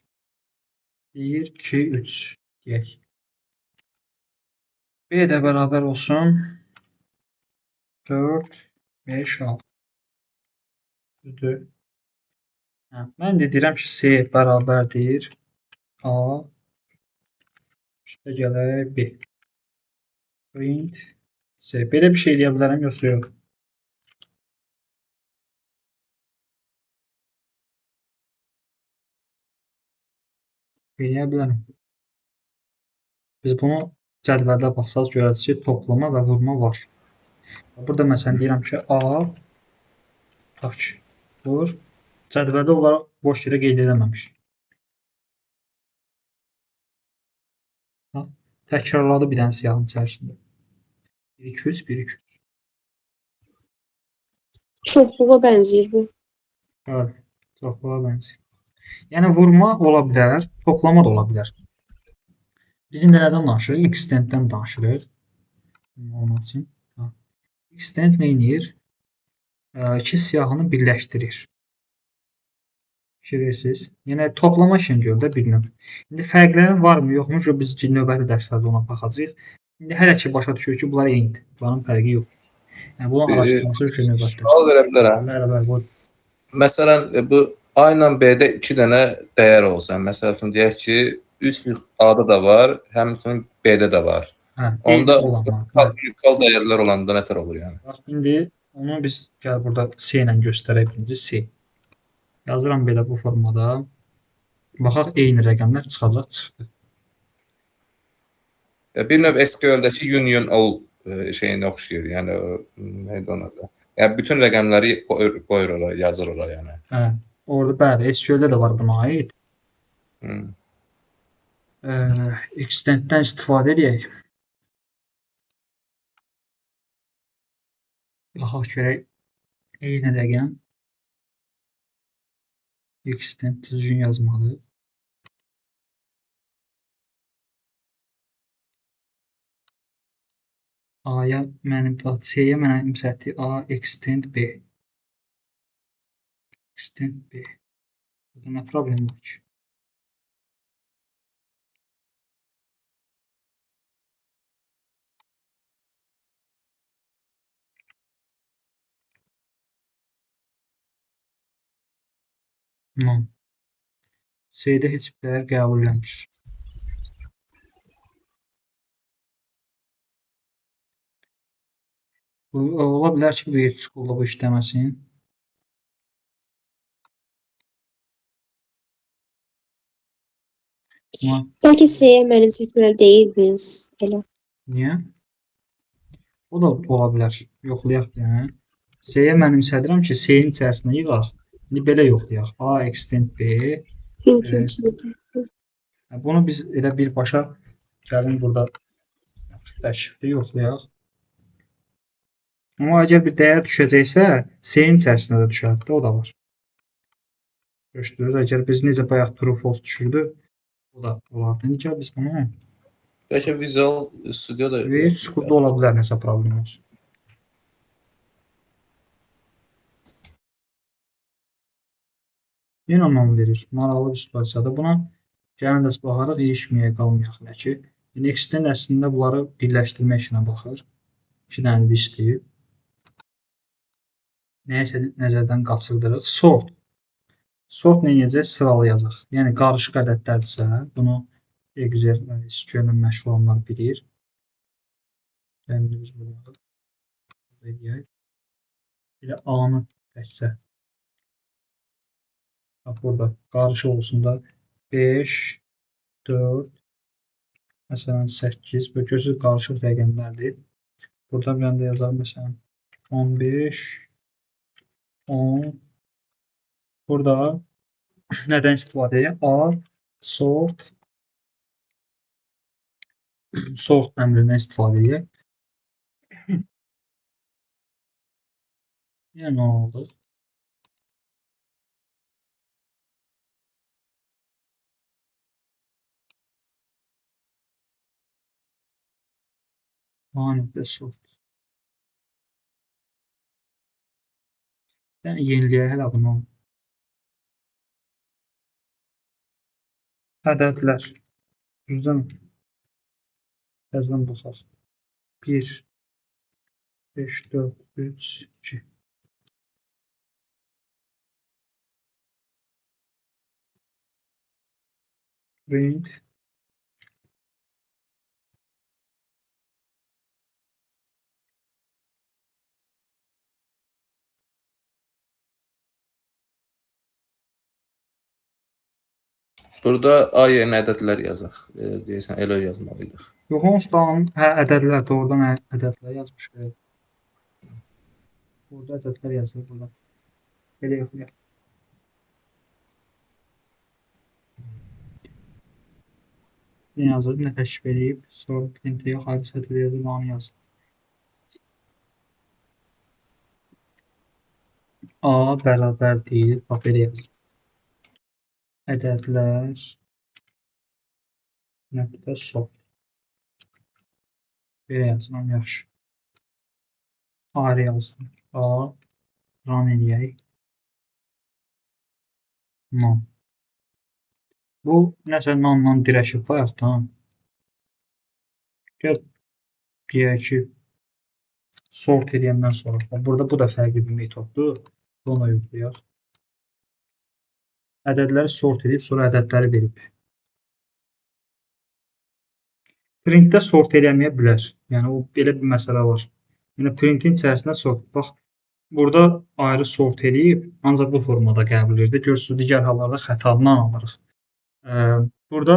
1, 2, 3 deyək. B də bərabər olsun 4, 5, 6. Düzdür? Mən də deyirəm ki, C bərabərdir A üstə gələk B. Print C. Belə bir şey deyə bilərəm, yoxsa yox? Deyə bilərəm. Biz bunu cədvəldə baxsaq görəcəyik ki, toplama və vurma var. Burada məsələn deyirəm ki, A tak vur. Cədvəldə olaraq boş yerə qeyd edəməmişik. Təkrarladı bir dənə siyahının içərisində. 1-2-3, 1-2-3. Çoxluğa bənzəyir bu. Evet, çoxluğa bənzəyir. Yəni vurma ola bilər, toplama da ola bilər. Biz indi nədən danışırıq? Extenddən danışırıq. Onun üçün. Extend nə edir? İki siyahını birləşdirir. Fikirirsiniz? Yəni toplama işini gör də bir növ. İndi fərqləri varmı, yoxmu? Biz növbəti dərslərdə ona baxacağıq. İndi hələ ki başa düşürük ki, bunlar eynidir. Bunların fərqi yox. Yəni bunun araşdırması üçün növbətdə. Sual verə bilərəm. Bəli, bu Məsələn, bu A ilə B-də 2 dənə dəyər olsa, məsəl üçün deyək ki, üst A-da da var, həmçinin B-də də var. Onda eyni olanlar. unikal dəyərlər olanda nətər olur yəni? Bax, indi onu biz gəl burada C ilə göstərək birinci C. Yazıram belə bu formada. Baxaq eyni rəqəmlər çıxacaq, çıxdı. Bir növ SQL-dəki union all şeyinə oxşayır. Yəni nədir ona da? Yəni bütün rəqəmləri qoyur ora, yazır ora yəni. Hə, orada bəli, SQL-də də var buna aid. Extend-dən istifadə edək. Baxaq görək eyni rəqəm. Extend düzgün yazmalı. A-ya mənim C-yə mənim səhti A extend B. Extend B. Burada nə problem var ki? No. C-də heç bir dəyər qəbul eləmir. Ola bilər ki, bir school-da bu işləməsin. Bəlkə C-yə mənimsətməli deyildiniz elə. Niyə? O da ola bilər. Yoxlayaq yəni. C-yə mənimsədirəm ki, C-nin içərisinə yığaq. İndi belə yoxlayaq. A extend B. Bunu biz elə birbaşa gəlin burada təşrifli yoxlayaq. Amma əgər bir dəyər düşəcəksə, C-nin içərisinə də düşərdi, o da var. Görüşdürürüz. Əgər biz necə bayaq true false düşürdü, o da olardı. İndi biz bunu Bəlkə Visual Studio-da School-da ola bilər nəsə problem olsun. Yenə non verir. Maraqlı bir situasiyadır. Buna gəlin də baxarıq, ilişməyə qalmayaq elə ki. Next-dən əslində bunları birləşdirmək işinə baxır. 2 dənə istəyir. Nəyəsə nəzərdən qaçırdırıq. Sort. Sort nə edəcək? Sıralayacaq. Yəni qarışıq ədədlərdirsə, bunu Excel SQL-lə məşğul olanlar bilir. Yəni biz bunu edək. Elə A-nı təkcə. Bax burada qarışıq olsun da 5, 4, məsələn 8 və gözü qarışıq rəqəmlərdir. Burada bir anda yazaq məsələn 15, 10. Burada nədən istifadə edək? A, sort əmrindən istifadə edək. Yəni nə oldu? A-nöqtə sort. Yəni yeniləyək hələ bunu. Ədədlər. Düzdür mü? Təzədən baxaq. 1, 5, 4, 3, 2. Print. Burada A yerinə ədədlər yazaq. Deyirsən, elə yazmalıydıq. Yox, onsuz da ədədlər doğrudan ədədlər yazmışıq. Burada ədədlər yazılır burada. Belə yoxlayaq. Ne yazır? Ne təşrif edib. Sonra printə yox, ayrı sətirə yazıb, onu yazır. A bərabər deyil. Bax, belə yazır. Ədədlər nöqtə sort. Belə yazıram, yaxşı. Ayrı yazdım. A run eləyək. Non. Bu nəsə non-la dirəşib bayaqdan. Gəl deyək ki sort edəndən sonra. Burada bu da fərqli bir metoddur. Ona yoxlayaq. Ədədləri sort edib, sonra ədədləri verib. Printdə sort eləməyə bilər. Yəni o belə bir məsələ var. Yəni printin içərisində sort. Bax, burada ayrı sort edib, ancaq bu formada qəbul edir. Görürsünüz, digər hallarda xətadan alırıq. Burada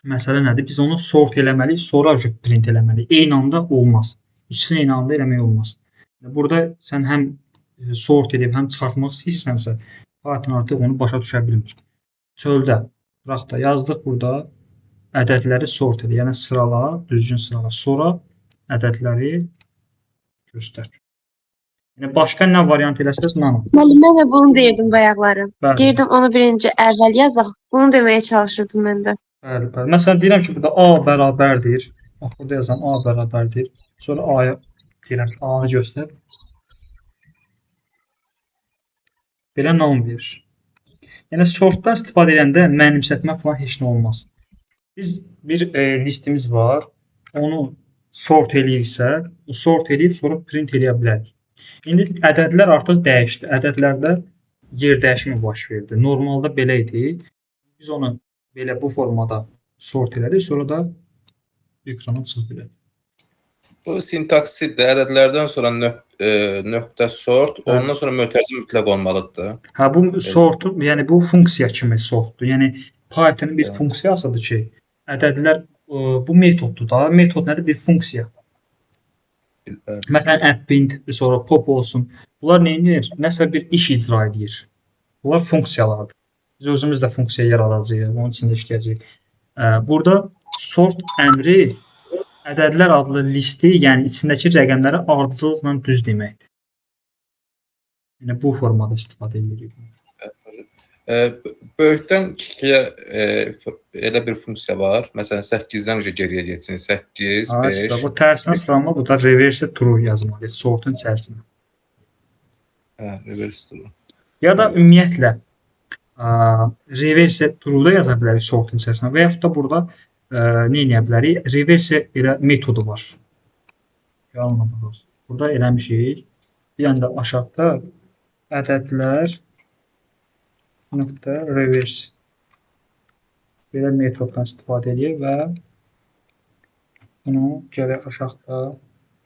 məsələ nədir? Biz onu sort eləməliyik, sonra print eləməliyik. Eyni anda olmaz. İkisini eyni anda eləmək olmaz. Burada sən həm sort edib, həm çıxartmaq istəyirsənsə, Python artıq onu başa düşə bilmir. Çöldə, bıraq da yazdıq burada. Ədədləri sort edir. Yəni sırala, düzgün sırala. Sonra ədədləri göstər. Yəni başqa nə variant eləsəz, nano. Müəllim, mən də bunu deyirdim bayaqları. Bəli. Deyirdim onu birinci əvvəl yazaq. Bunu deməyə çalışırdım mən də. Bəli, bəli. Məsələn deyirəm ki, burada A bərabərdir. Bax, burada yazan A bərabərdir. Sonra A-ya deyirəm ki, A-nı göstər. Belə non verir. Yəni sortdan istifadə edəndə mənimsətmə falan heç nə olmaz. Biz bir listimiz var. Onu sort eləyirsə, sort eləyib sonra print eləyə bilərik. İndi ədədlər artıq dəyişdi. Ədədlərdə yer dəyişimi baş verdi. Normalda belə idi. Biz onu belə bu formada sort elədik, sonra da ekrana çıxıb elədik. Bu sintaksitdir. Ədədlərdən sonra nöqtə sort, ondan sonra mötərizə mütləq olmalıdır. Hə, bu sortu, yəni bu funksiya kimi sortdur. Yəni Python-un bir funksiyasıdır ki, ədədlər bu metoddur da. Metod nədir? Bir funksiya. Məsələn, append, sonra pop olsun. Bunlar nə edir? Nəsə bir iş icra edir. Bunlar funksiyalardır. Biz özümüz də funksiya yaradacağıq, onun içində işləyəcəyik. Burada sort əmri ədədlər adlı listi, yəni içindəki rəqəmləri ardıcıllıqla düz deməkdir. Yəni bu formada istifadə edirik. Böyükdən kiçiyə elə bir funksiya var. Məsələn, 8-dən geriyə getsin. 8, 5. Bu tərsinə sıralama, bu da reverse true yazmalıyıq sortun içərisində. Hə, reverse true. Ya da ümumiyyətlə reverse true da yaza bilərik sortun içərisində və yaxud da burada nə edə bilərik? Reverse elə metodu var. Burada eləmişik. Bir anda aşağıda ədədlər nöqtə reverse belə metoddan istifadə edək və bunu gələk aşağıda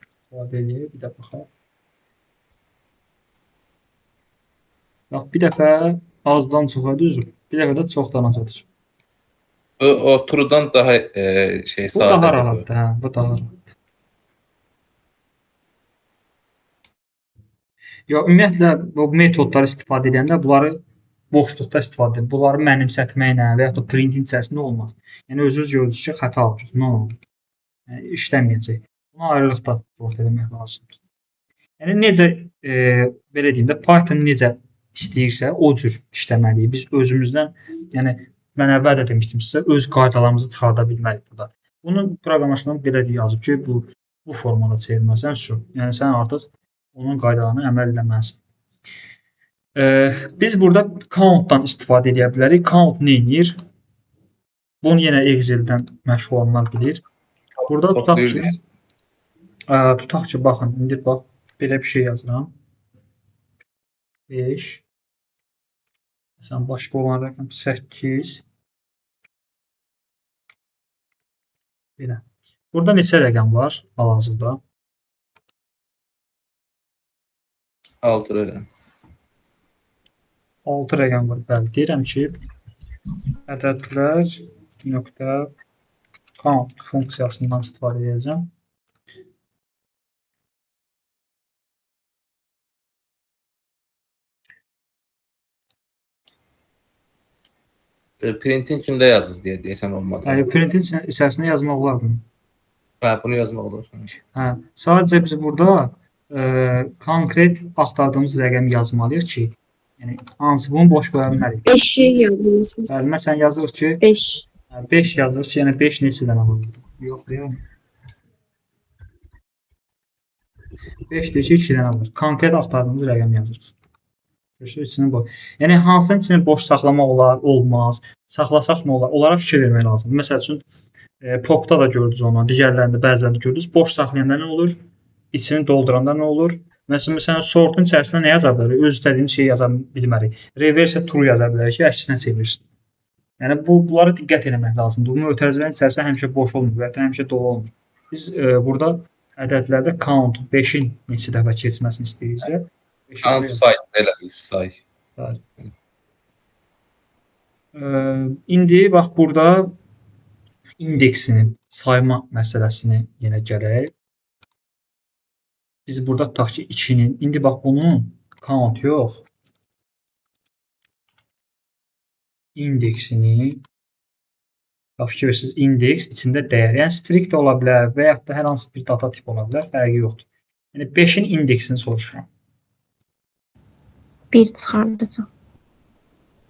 istifadə edək. Bir də baxaq. Bax, bir dəfə azdan çoxa düzdür. Bir dəfə də çoxdan azadır. O true'dan daha Bu daha rahatdır, hə, bu daha rahatdır. Ümumiyyətlə, bu metodları istifadə edəndə bunları boşluqda istifadə edir. Bunları mənimsətməklə və yaxud da printin içərisində olmaz. Yəni, özünüz görürsünüz ki, xəta alırız. Nə olur? Yəni, işləməyəcək. Bunu ayrılıqda sort eləmək lazımdır. Yəni, necə, belə deyim də, Python necə istəyirsə, o cür işləməliyik. Biz özümüzdən, yəni, mən əvvəl də demişdim sizə, öz qaydalarımızı çıxarda bilməliyik burada. Bunu proqramlaşmadan belə yazıb ki, bu formada çevirməsən, yəni sən artıq onun qaydalarına əməl eləməlisən. Biz burada count-dan istifadə edə bilərik. Count nə edir? Bunu yenə Excel-dən məşğul olanlar bilir. Burada tutaq ki, baxın, indi bax, belə bir şey yazıram. 5. Məsələn, başqa olan rəqəm 8. Belə. Burada neçə rəqəm var hal-hazırda? 6 rəqəm. 6 rəqəm var. Bəli, deyirəm ki, ədədlər nöqtə count funksiyasından istifadə edəcəm. Printin içində yazırız deyə deyəsən olmadı. Printin içərisində yazmaq olar bunu. Hə, bunu yazmaq olur. Sadəcə biz burada konkret axtardığımız rəqəmi yazmalıyıq ki, yəni hansı bunu boş qoya bilmərik. 5-i yazmalısınız. Məsələn, yazırıq ki, 5. 5 yazırıq ki, yəni 5 neçədən alır? Yox, deyəm. 5 deyək ki, 2-dən alır. Konkret axtardığımız rəqəmi yazırıq. Yəni, hansının içini boş saxlamaq olar, olmaz. Saxlasaq nə olar? Onlara fikir vermək lazımdır. Məsəl üçün, popda da gördünüz onu, digərlərində, bəzilərində gördünüz. Boş saxlayanda nə olur? içini dolduranda nə olur? Məsələn, sortun içərisində nə yaza bilərik? Öz istədiyimiz şeyi yaza bilmərik. Reverse true yaza bilərik ki, əksinə çevirsin. Yəni bunlara diqqət etmək lazımdır. Bu mötərizələrin içərisində həmişə boş olmur, və həmişə dolu olmur. Biz burada ədədlərdə count 5-in neçə dəfə keçməsini istəyiriksə, Count say, elə bir say. İndi bax burada indeksini sayma məsələsini yenə gələk. Biz burada tutaq ki 2-nin, indi bax bunun count yox, indeksini, bax fikirirsiniz, indeks içində dəyər, yəni strict ola bilər və yaxud da hər hansı bir data tip ola bilər, fərqi yoxdur. Yəni 5-in indeksini soruşuram. 1 çıxardacağam.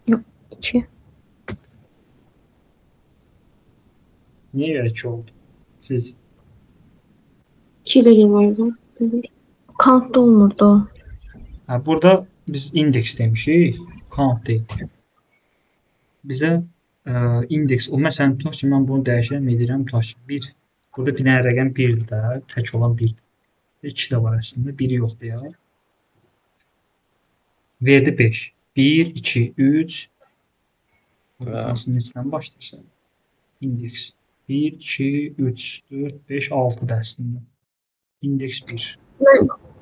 Yox, 2. Niyə görə 2 oldu? Siz 2 də var. Count olmurdu. burada biz indeks demişik, count deyil. Bizə indeks, o məsələn tutaq ki, mən bunu dəyişirəm, edirəm, tutaq ki 1. Burada bir dənə rəqəm 1-dir də, tək olan 1. 2 də var əslində, 1 yoxdur ya. Verdi 5. 1, 2, 3. Nasıl neçədən başlayırsan? İndeks. 1, 2, 3, 4, 5, 6 da əslində. İndeks 1.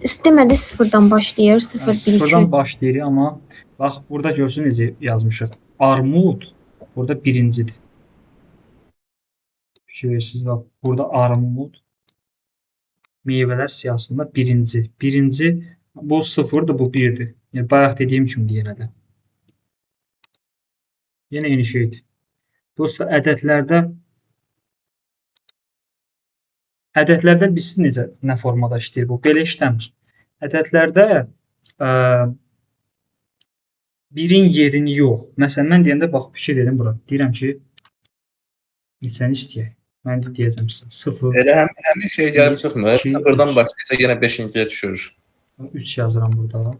İstəmədi sıfırdan başlayır. 0, 1, 2. Sıfırdan başlayır, amma bax, burada görsün necə yazmışıq. Armud burada birincidir. Fikirirsiniz, bax, burada armud meyvələr siyahısında birinci. Birinci, bu 0'dır, bu 1'dir. Yəni, bayaq dediyim kimi yenə də. Yenə eyni şeydir. Dostlar, ədədlərdə biz necə, nə formada işləyir bu? Belə işləmir. Ədədlərdə 1'in yerini yox. Məsələn, mən deyəndə, bax, bir şey verim bura. Deyirəm ki, neçəni istəyək? Mən də deyəcəm sizə, 0. Elə həmin şey gəlib çıxmır. 0-dan başlayırsa yenə 5-ciyə düşür. 3 yazıram burada.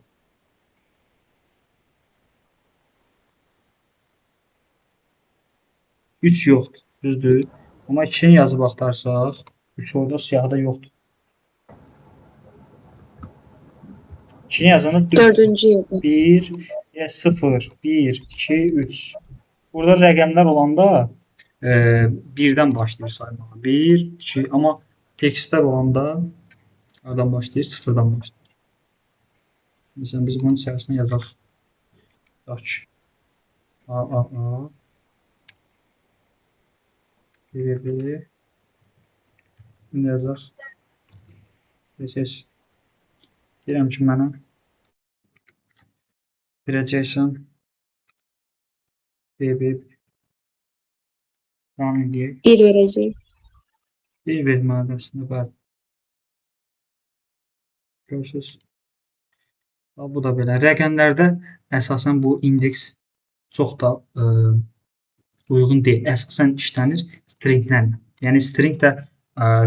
Üç yoxdur, düzdür. Amma 2'ni yazıb axtarsaq, 3 orada siyahıda yoxdur. 2'ni yazanda 4-cü yerdə. 1, 0, 1, 2, 3. Burada rəqəmlər olanda 1'dən başlayır saymağa. 1, 2, amma tekstlər olanda oradan başlayır, 0'dan başlayır. Məsələn, biz bunun içərisində yazaq. A. B. Bunu yazaq. Deyirəm ki, mənə verəcəksən B. Run edəyək. 1 verəcək. 1 verməlidir əslində, bəli. Görürsünüz. Bu da belə. Rəqəmlərdə əsasən bu indeks çox da uyğun deyil. Əsasən işlənir stringlərlə. Yəni string də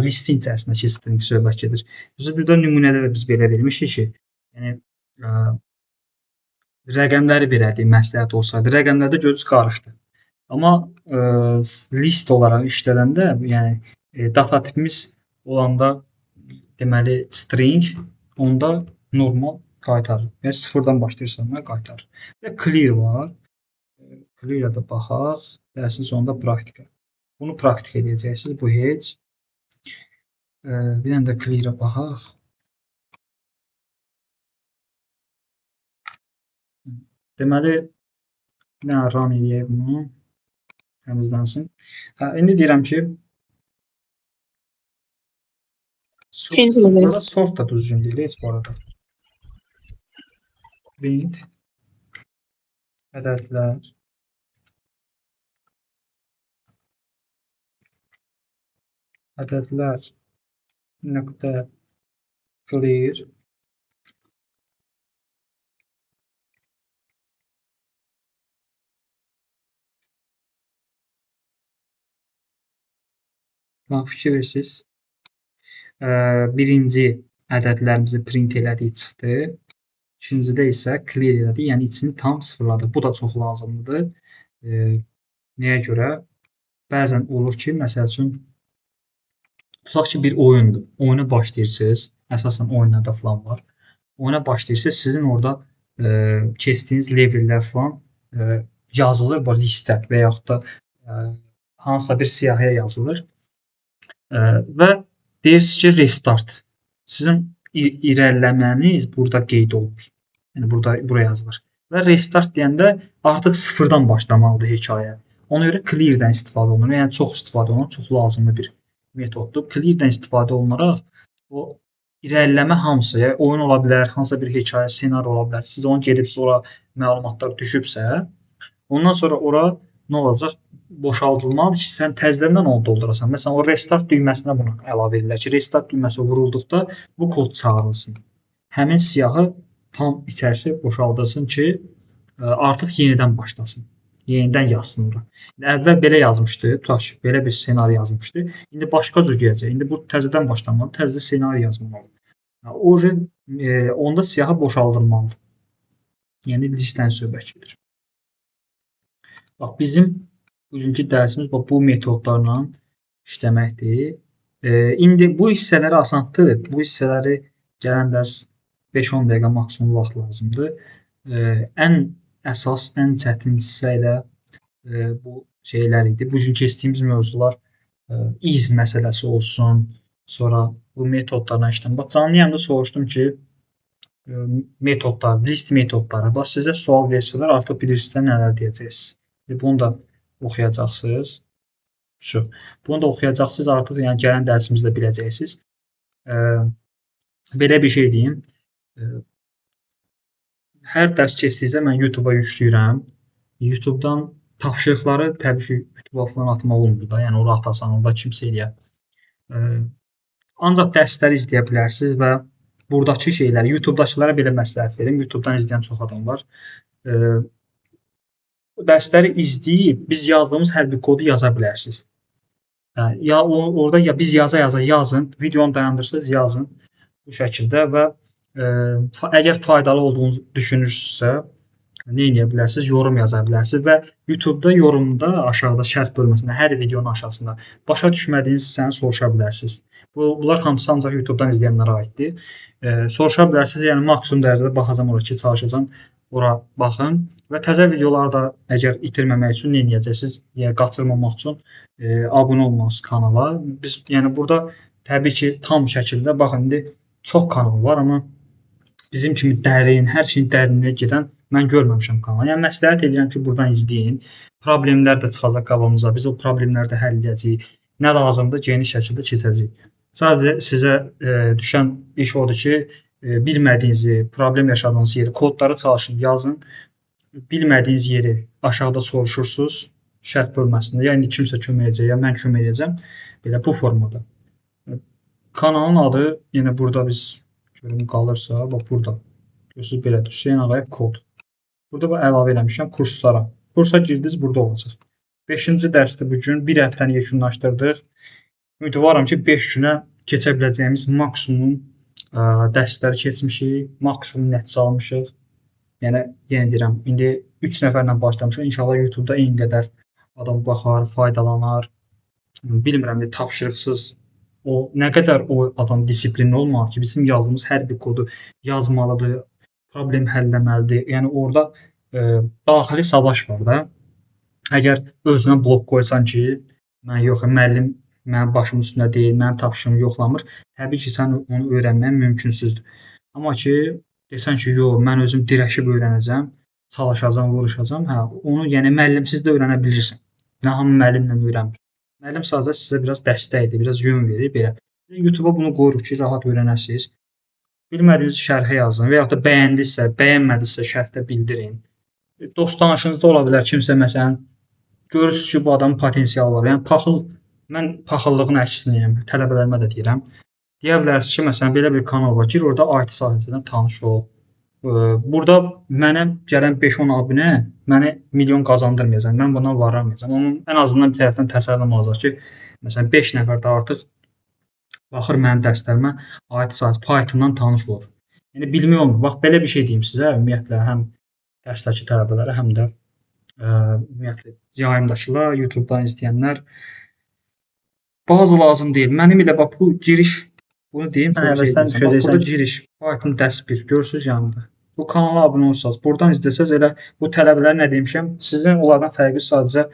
listin içərisindəki string söhbət gedir. Burada nümunədə də biz belə vermişik ki, yəni rəqəmləri verədik məsləhət olsaydı. Rəqəmlərdə gözünüz qarışdı. Amma list olaraq işlədəndə, yəni data tipimiz olanda deməli string, onda normal qaytarır. Yəni 0-dan başlayırsan, qaytarır. Və clear var. Clear-ə də baxaq. Dərsin sonunda praktika. Bunu praktik edəcəksiniz. Bu heç. Bir dənə də clear-ə baxaq. Deməli, bir dənə run edəyək bunu. Təmizlənsin. İndi deyirəm ki, burada sort da düzgün deyil heç bu arada. Print ədədlər nöqtə clear fikir versiniz. Birinci ədədlərimizi print elədik, çıxdı. İkincidə isə clear elədik, yəni içini tam sıfırladı. Bu da çox lazımlıdır. Nəyə görə? Bəzən olur ki, məsəl üçün Tutaq ki, bir oyundur. Oyuna başlayırsınız. Əsasən oyunlarda falan var. Oyuna başlayırsınız. Sizin orada keçdiyiniz levellər falan yazılır bu listə və yaxud da hansısa bir siyahıya yazılır. Və deyirsiniz ki, restart. Sizin irəliləməniz burada qeyd olunur. Yəni buraya yazılır. Və restart deyəndə artıq sıfırdan başlamalıdır hekayə. Ona görə clear-dən istifadə olunur. Yəni çox istifadə olunur, çox lazımlı bir metoddur. Clear-dən istifadə olunaraq o irəliləmə hamısı, yəni oyun ola bilər, hansısa bir hekayə, ssenari ola bilər. Siz onu gedibsiz ora məlumatlar düşübsə, ondan sonra ora nə olacaq? Boşaldılmalıdır ki, sən təzədən onu doldurasan. Məsələn, o restart düyməsinə bunu əlavə edirlər ki, restart düyməsi vurulduqda bu kod çağırılsın. Həmin siyahı tam içərisi boşaldılsın ki, artıq yenidən başlasın. Yenidən yazsın ora. Əvvəl belə yazmışdı, tutaq ki, belə bir ssenari yazmışdı. İndi başqa cür gələcək. İndi bu təzədən başlamalı, təzə ssenari yazmalıdır. Onda siyahı boşaldılmalıdır. Yəni listdən söhbət gedir. Bax, bizim bugünkü dərsimiz bu metodlarla işləməkdir. İndi bu hissələri asandır. Bu hissələri gələn dərs 5-10 dəqiqə maksimum vaxt lazımdır. Ən əsas, ən çətin hissə ilə bu şeylər idi. Bugün keçdiyimiz mövzular iz məsələsi olsun, sonra bu metodlarla işləmək. Bax, canlı yayımda soruşdum ki, metodlar, list metodları. Bax, sizə sual versələr, artıq bilirsiniz nələr deyəcəksiniz. Bunu da oxuyacaqsınız. Bunu da oxuyacaqsınız, artıq yəni gələn dərsimizdə biləcəksiniz. Belə bir şey deyim. Hər dərs keçdikcə mən YouTube-a yükləyirəm. YouTube-dan tapşırıqları təbii ki, YouTube-a falan atmaq olmur da. Yəni ora atarsan, orada kimsə eləyə. Ancaq dərsləri izləyə bilərsiniz və buradakı şeyləri, YouTube-dakılara belə məsləhət verim. YouTube-dan izləyən çox adam var. Dərsləri izləyib, biz yazdığımız hər bir kodu yaza bilərsiniz. Ya orada ya biz yaza yazın, videonu dayandırsınız, yazın bu şəkildə və əgər faydalı olduğunu düşünürsünüzsə, nə edə bilərsiniz? Yorum yaza bilərsiniz və YouTube-da yorumda aşağıda şərh bölməsində, hər videonun aşağısında başa düşmədiyiniz səni soruşa bilərsiniz. Bunlar hamısı ancaq YouTube-dan izləyənlərə aiddir. Soruşa bilərsiniz, yəni maksimum dərəcədə baxacam ora ki, çalışacam ora baxın və təzə videoları da əgər itirməmək üçün nə edəcəksiniz? Yəni qaçırmamaq üçün abunə olmalısınız kanala. Biz yəni burada təbii ki, tam şəkildə baxın, indi çox kanal var, amma bizim kimi dərin, hər şeyin dərinliyə gedən mən görməmişəm kanal. Yəni məsləhət edirəm ki, buradan izləyin. Problemlər də çıxacaq qabağımıza. Biz o problemləri də həll edəcəyik. Nə lazımdır, geniş şəkildə keçəcəyik. Sadəcə sizə düşən iş odur ki, bilmədiyinizi, problem yaşadığınız yeri, kodları çalışın, yazın. Bilmədiyiniz yeri aşağıda soruşursunuz, şərh bölməsində. Ya indi kimsə kömək edəcək, ya mən kömək edəcəm. Belə bu formada. Kanalın adı, yenə burada biz görün qalırsa, bax burada. Görürsünüz belədir. Hüseyn Ağayev kod. Burada əlavə eləmişəm kurslara. Kursa girdiniz, burada olacaq. 5-ci dərsdə bugün bir həftəni yekunlaşdırdıq. Ümidvaram ki, 5 günə keçə biləcəyimiz maksimum dərsləri keçmişik, maksimum nəticə almışıq. Yəni, yenə deyirəm, indi 3 nəfərlə başlamışıq. İnşallah YouTube-da eyni qədər adam baxar, faydalanar. Bilmirəm, tapşırıqsız nə qədər o adam disiplinli olmalı ki, bizim yazdığımız hər bir kodu yazmalıdır, problem həlləməlidir. Yəni, orada daxili savaş var da. Əgər özünə blok qoysan ki, mən yox, müəllim mənim başımın üstündə deyil, mənim tapşırığımı yoxlamır, təbii ki, sən onu öyrənməyin mümkünsüzdür. Amma ki, desən ki, yox, mən özüm dirəşib öyrənəcəm, çalışacam, vuruşacam, onu yəni müəllimsiz də öyrənə bilirsən. Nə hamı müəllimlə öyrənmir. Müəllim sadəcə sizə biraz dəstəkdir, biraz yön verir, belə. YouTube-a bunu qoyuruq ki, rahat öyrənəsiniz. Bilmədiyiniz şərhə yazın və yaxud da bəyəndinizsə, bəyənmədinizsə şərhdə bildirin. Dost tanışınızda ola bilər, kimsə məsələn, görürsünüz ki, bu adamın potensialı var. Yəni, mən paxıllığın əksiniyəm, tələbələrimə də deyirəm. Deyə bilərsiniz ki, məsələn, belə bir kanal var, gir orada IT sahəsindən tanış ol. Burada mənə gələn 5-10 abunə mənə milyon qazandırmayacaq, mən bundan varramayacaq. Onun ən azından bir tərəfdən təsəllim olacaq ki, məsələn, 5 nəfər də artıq baxır mənim dərslərimə IT sahəsi Python-dan tanış olur. Yəni, bilmək olmur. Bax, belə bir şey deyim sizə, ümumiyyətlə, həm dərsdəki tələbələrə, həm də ümumiyyətlə, yayımdakılar, YouTube-dan izləyənlər. Bazı lazım deyil. Mənim ilə bax bu giriş, bunu deyim, Sən sonra həvəsdən şey deyəcəm. Bax, düşəcəksən burada ki- giriş, Python dərs 1 görürsüz yanında. Bu kanala abunə olsanız, buradan izləsəz elə bu tələbələr nə demişəm, sizin onlardan fərqi sadəcə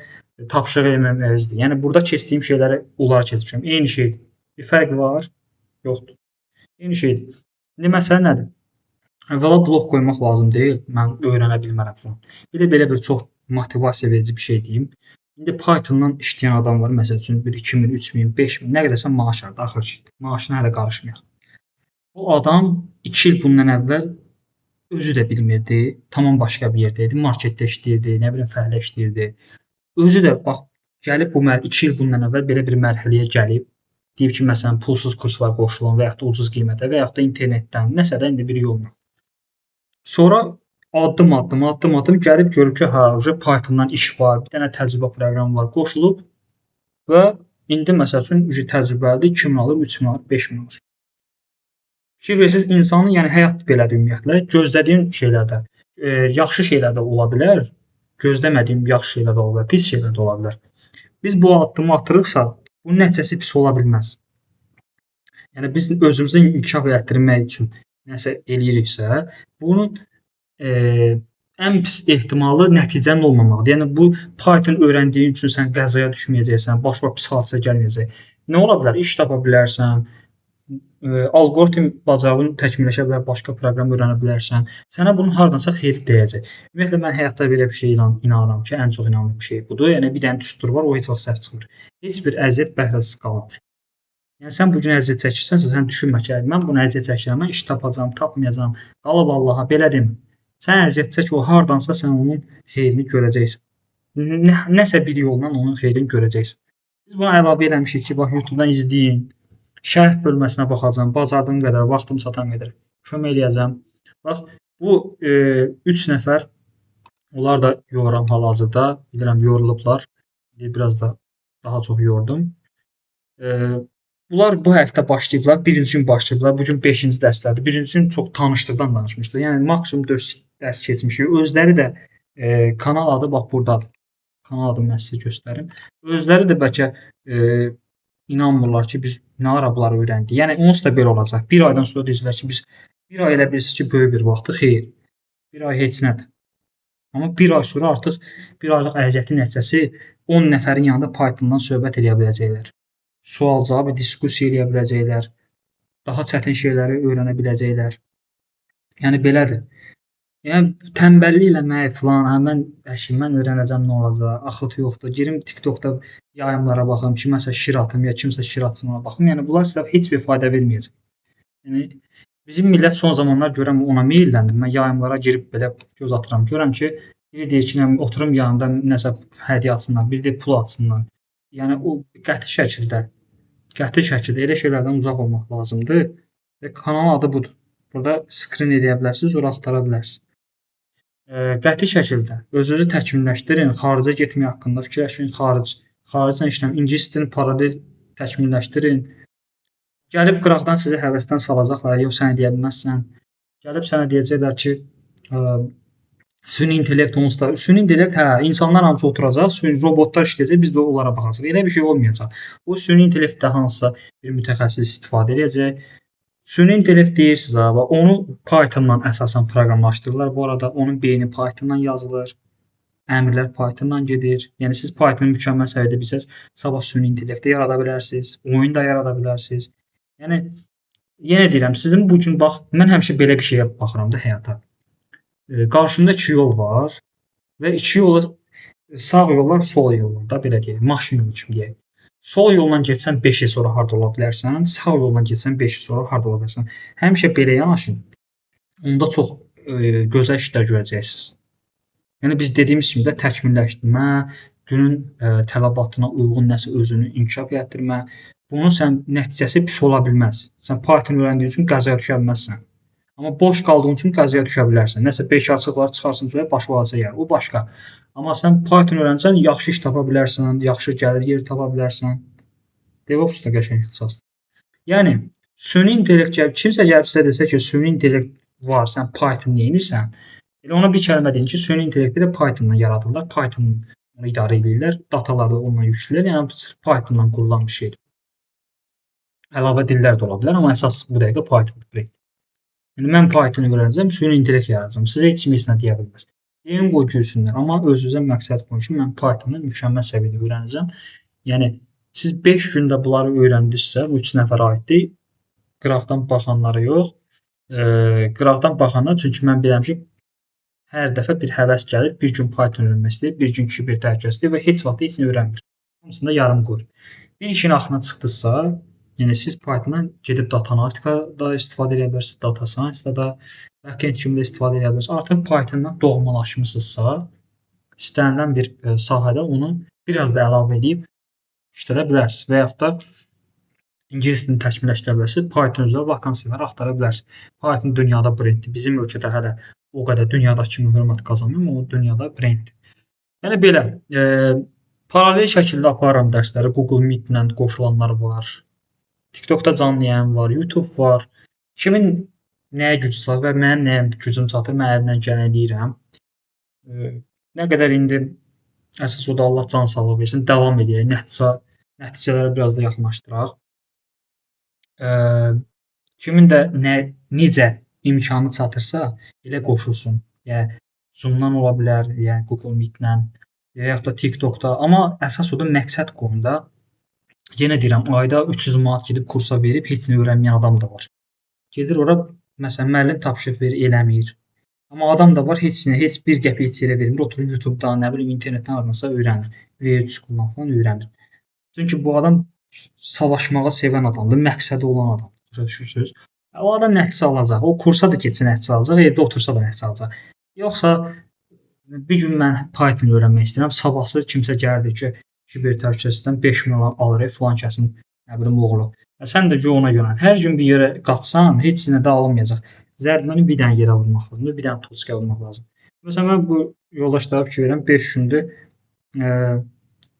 tapşırıq eləməmənizdir. Yəni burada keçdiyim şeyləri onlara keçmişəm. Eyni şeydir. Bir fərq var? Yoxdur. Eyni şeydir. İndi məsələ nədir? Əvvəla blok qoymaq lazım deyil. Mən öyrənə bilmərəm falan. Bir də belə bir çox motivasiya verici bir şey deyim. İndi Pythondan işləyən adam var. Məsəl üçün 2000, 3000, 5000 nə qədərsə maaş alır. Axır ki, maaşına hələ qarışmayaq. Bu adam 2 il bundan əvvəl özü də bilmirdi. Tamam başqa bir yerdə idi. Marketdə işləyirdi, nə bilim fəhlə işləyirdi. Özü də bax gəlib bu 2 il bundan əvvəl belə bir mərhələyə gəlib. Deyib ki, məsələn, pulsuz kurslar qoşulan və ya da ucuz qiymətə və ya da internetdən nəsə də indi bir yolla. Sonra addım-addım gəlib görüb ki, Pythondan iş var, bir dənə təcrübə proqramı var, qoşulub və indi məsəl üçün təcrübəlidir, 2000 alır, 3000 alır, 5000 alır. Fikir verirsiniz, insanın, yəni həyat belədir ümumiyyətlə, gözlədiyin şeylərdə, yaxşı şeylər də ola bilər, gözləmədiyim yaxşı şeylər də ola bilər, pis şeylər də ola bilər. Biz bu addımı atırıqsa, bunun nəticəsi pis ola bilməz. Yəni biz özümüzü inkişaf etdirmək üçün nəsə eləyiriksə, bunun ən pis ehtimalı nəticənin olmamaqdır. Yəni bu Python öyrəndiyin üçün sən qəzaya düşməyəcəksən, başqa pis hadisə gəlməyəcək. Nə ola bilər? İş tapa bilərsən, alqoritm bacarığın təkmilləşə bilər, başqa proqram öyrənə bilərsən. Sənə bunun hardansa xeyri dəyəcək. Ümumiyyətlə mən həyatda belə bir şey inanıram ki, ən çox inandığım şey budur. Yəni bir dənə düstur var, o heç vaxt səhv çıxmır. Heç bir əziyyət bəhrəsiz qalmır. Yəni sən bu gün əziyyət çəkirsənsə, sən düşünmə ki, mən bunu əziyyət çəkirəm, mən iş tapacağam, tapmayacağam, qalıb Allaha, belə demə. Sən əziyyət çək, o hardansa sən onun xeyrini görəcəksən. Nəsə bir yolla onun xeyrini görəcəksən. Biz buna əlavə eləmişik ki, bax YouTube-dan izləyin, şərh bölməsinə baxacağam, bacardığım qədər, vaxtım çatan qədər kömək eləyəcəm. Bax, bu 3 nəfər, onlar da yoruram hal-hazırda, bilirəm yorulublar, biraz da daha çox yordum. Bunlar bu həftə başlayıblar, birinci gün başlayıblar, bugün 5-ci dərslərdir. Birinci gün çox tanışlıqdan danışmışlar. Yəni maksimum 4 dərs keçmişik. Özləri də kanal adı bax burdadır. Kanal adını mən sizə göstərim. Özləri də bəlkə inanmırlar ki, biz nə ara bunları öyrəndik. Yəni onsuz da belə olacaq. Bir aydan sonra deyirlər ki, biz bir ay elə bilirsiniz ki, böyük bir vaxtdır. Xeyr. Bir ay heç nədir. Amma bir ay sonra artıq bir aylıq əziyyətin nəticəsi 10 nəfərin yanında Pythondan söhbət eləyə biləcəklər. Sual-cavab və diskussiya eləyə biləcəklər. Daha çətin şeyləri öyrənə biləcəklər. Yəni belədir. Yəni tənbəllik eləmək falan, mən öyrənəcəm nə olacaq, axıt yoxdur. Girim TikTokda yayımlara baxım, kiməsə şir atım, ya kimsə şir atsın ona baxım. Yəni bunlar sizə heç bir fayda verməyəcək. Yəni bizim millət son zamanlar görəm ona meylləndi. Mən yayımlara girib belə göz atıram. Görəm ki, biri deyir ki, oturum yanında nəsə hədiyyə atsınlar, biri deyir pul atsınlar. Yəni o qəti şəkildə elə şeylərdən uzaq olmaq lazımdır. Və kanalın adı budur. Burada skrin edə bilərsiniz, ora axtara bilərsiniz. Qəti şəkildə özünüzü təkmilləşdirin, xaricə getmək haqqında fikirləşin, xaricdən işləm, ingilis dilini paralel təkmilləşdirin. Gəlib qıraqdan sizi həvəsdən salacaqlar, yox sən deyə bilməzsən. Gəlib sənə deyəcəklər ki, süni intellekt onsuz da, süni intellekt insanlar hamısı oturacaq, robotlar işləyəcək, biz də onlara baxacaq. Elə bir şey olmayacaq. O süni intellektdə hansısa bir mütəxəssis istifadə edəcək. Süni intellekt deyirsiniz abi, onu Pythondan əsasən proqramlaşdırırlar. Bu arada onun beyni Pythondan yazılır. Əmrlər Pythondan gedir. Yəni siz Pythonu mükəmməl səviyyədə bilsəz, sabah süni intellektdə yarada bilərsiniz, oyun da yarada bilərsiniz. Yəni yenə deyirəm, sizin bu gün bax, mən həmişə belə bir şeyə baxıram da həyata. Qarşımda 2 yol var və 2 yolu sağ yollar, sol yollar da belə deyək, maşın yolu kimi deyək. Sol yolla getsən 5 il sonra harda ola bilərsən, sağ yolla getsən 5 il sonra harda ola bilərsən. Həmişə belə yanaşın. Onda çox gözəl işlər görəcəksiniz. Yəni biz dediyimiz kimi də təkmilləşdirmə, günün tələbatına uyğun nəsə özünü inkişaf etdirmə. Bunun sən nəticəsi pis ola bilməz. Sən Python öyrəndiyin üçün qəzaya düşə bilməzsən. Amma boş qaldığın üçün qəzaya düşə bilərsən. Nəsə bekarçılıqlar çıxarsın sonra baş vaziyyə gəlir. O başqa. Amma sən Python öyrənsən, yaxşı iş tapa bilərsən, yaxşı gəlir yeri tapa bilərsən. DevOps da qəşəng ixtisasdır. Yəni süni intellekt kimsə gəlib sizə desə ki, süni intellekt var, sən Python nə edirsən? Elə ona bir kəlmə deyin ki, süni intellekti də Pythondan yaradırlar. Python onu idarə edirlər, dataları da ondan yükləyirlər. Yəni Pythondan qurulan bir şeydir. əlavə dillər də ola bilər, amma əsas bu dəqiqə Python-dur. Yəni mən Python öyrənəcəm, süni intellekt yaradacağam. Sizə heç kim heç nə deyə bilməz. Deyin qoy gülsünlər, amma özünüzə məqsəd qoyun ki, mən Python-u mükəmməl səviyyədə öyrənəcəm. Yəni siz 5 gündə bunları öyrəndinizsə, bu 3 nəfərə aiddir. Qıraqdan baxanlara yox. Qıraqdan baxanlar, çünki mən bilirəm ki, hər dəfə bir həvəs gəlir, bir gün Python öyrənmək istəyir, bir gün kiber təhlükəsizlik istəyir və heç vaxt heç nə öyrənmir. Hamısında yarım qoyur. Bir işin axırına çıxdınızsa, yəni siz Python-dan gedib data analitikada istifadə edə bilirsiniz, data science-da da, backend kimi də istifadə edə bilirsiniz. Artıq Python-dan doğmalaşmısınızsa, istənilən bir sahədə onu biraz da əlavə edib işlədə bilərsiniz və yaxud da ingilis dilini təkmilləşdirə bilərsiniz. Python üzrə vakansiyalar axtara bilərsiniz. Python dünyada brenddir. Bizim ölkədə hələ o qədər dünyadakı kimi hörmət qazanmır, amma o dünyada brenddir. Yəni belə, paralel şəkildə aparıram dərsləri. Google Meet-lə qoşulanlar var. TikTokda canlı yayın var, YouTube var. Kimin nəyə gücü çatır və mənim nəyə gücüm çatır, mən əlimdən gələni eləyirəm. Nə qədər indi əsas o da Allah can sağlığı versin, davam edək. Nəticələrə biraz da yaxınlaşdıraq. Kimin də necə imkanı çatırsa, elə qoşulsun. Yəni Zoom-dan ola bilər, yəni Google Meet-lə, yaxud da TikTokda. Amma əsas o da məqsəd qoyun da. Yenə deyirəm, ayda 300 manat gedib kursa verib heç nə öyrənməyən adam da var. Gedir ora, məsələn, müəllim tapşırıq verir, eləmir. Amma adam da var, heç bir qəpik heç yerə vermir. Oturur YouTube-dan, nə bilim, internetdən aransa öyrənir. VH School-dan falan öyrənir. Çünki bu adam savaşmağı sevən adamdır, məqsədi olan adam. Başa düşürsünüz? O adam nəticə alacaq. O kursa da getsə nəticə alacaq, evdə otursa da nəticə alacaq. Yoxsa bir gün mən Python öyrənmək istəyirəm, sabahsız kimsə gəldi ki, kiber təhlükəsizlikdən 5 milyon alır, filan kəsin, nə bilim, oğlu. Sən də ona görə hər gün bir yerə qaçsan, heç nə də alınmayacaq. Zərbəni bir dənə yerə vurmaq lazımdır, bir dənə toçka vurmaq lazım. Məsələn, mən bu yoldaşlara fikir verirəm,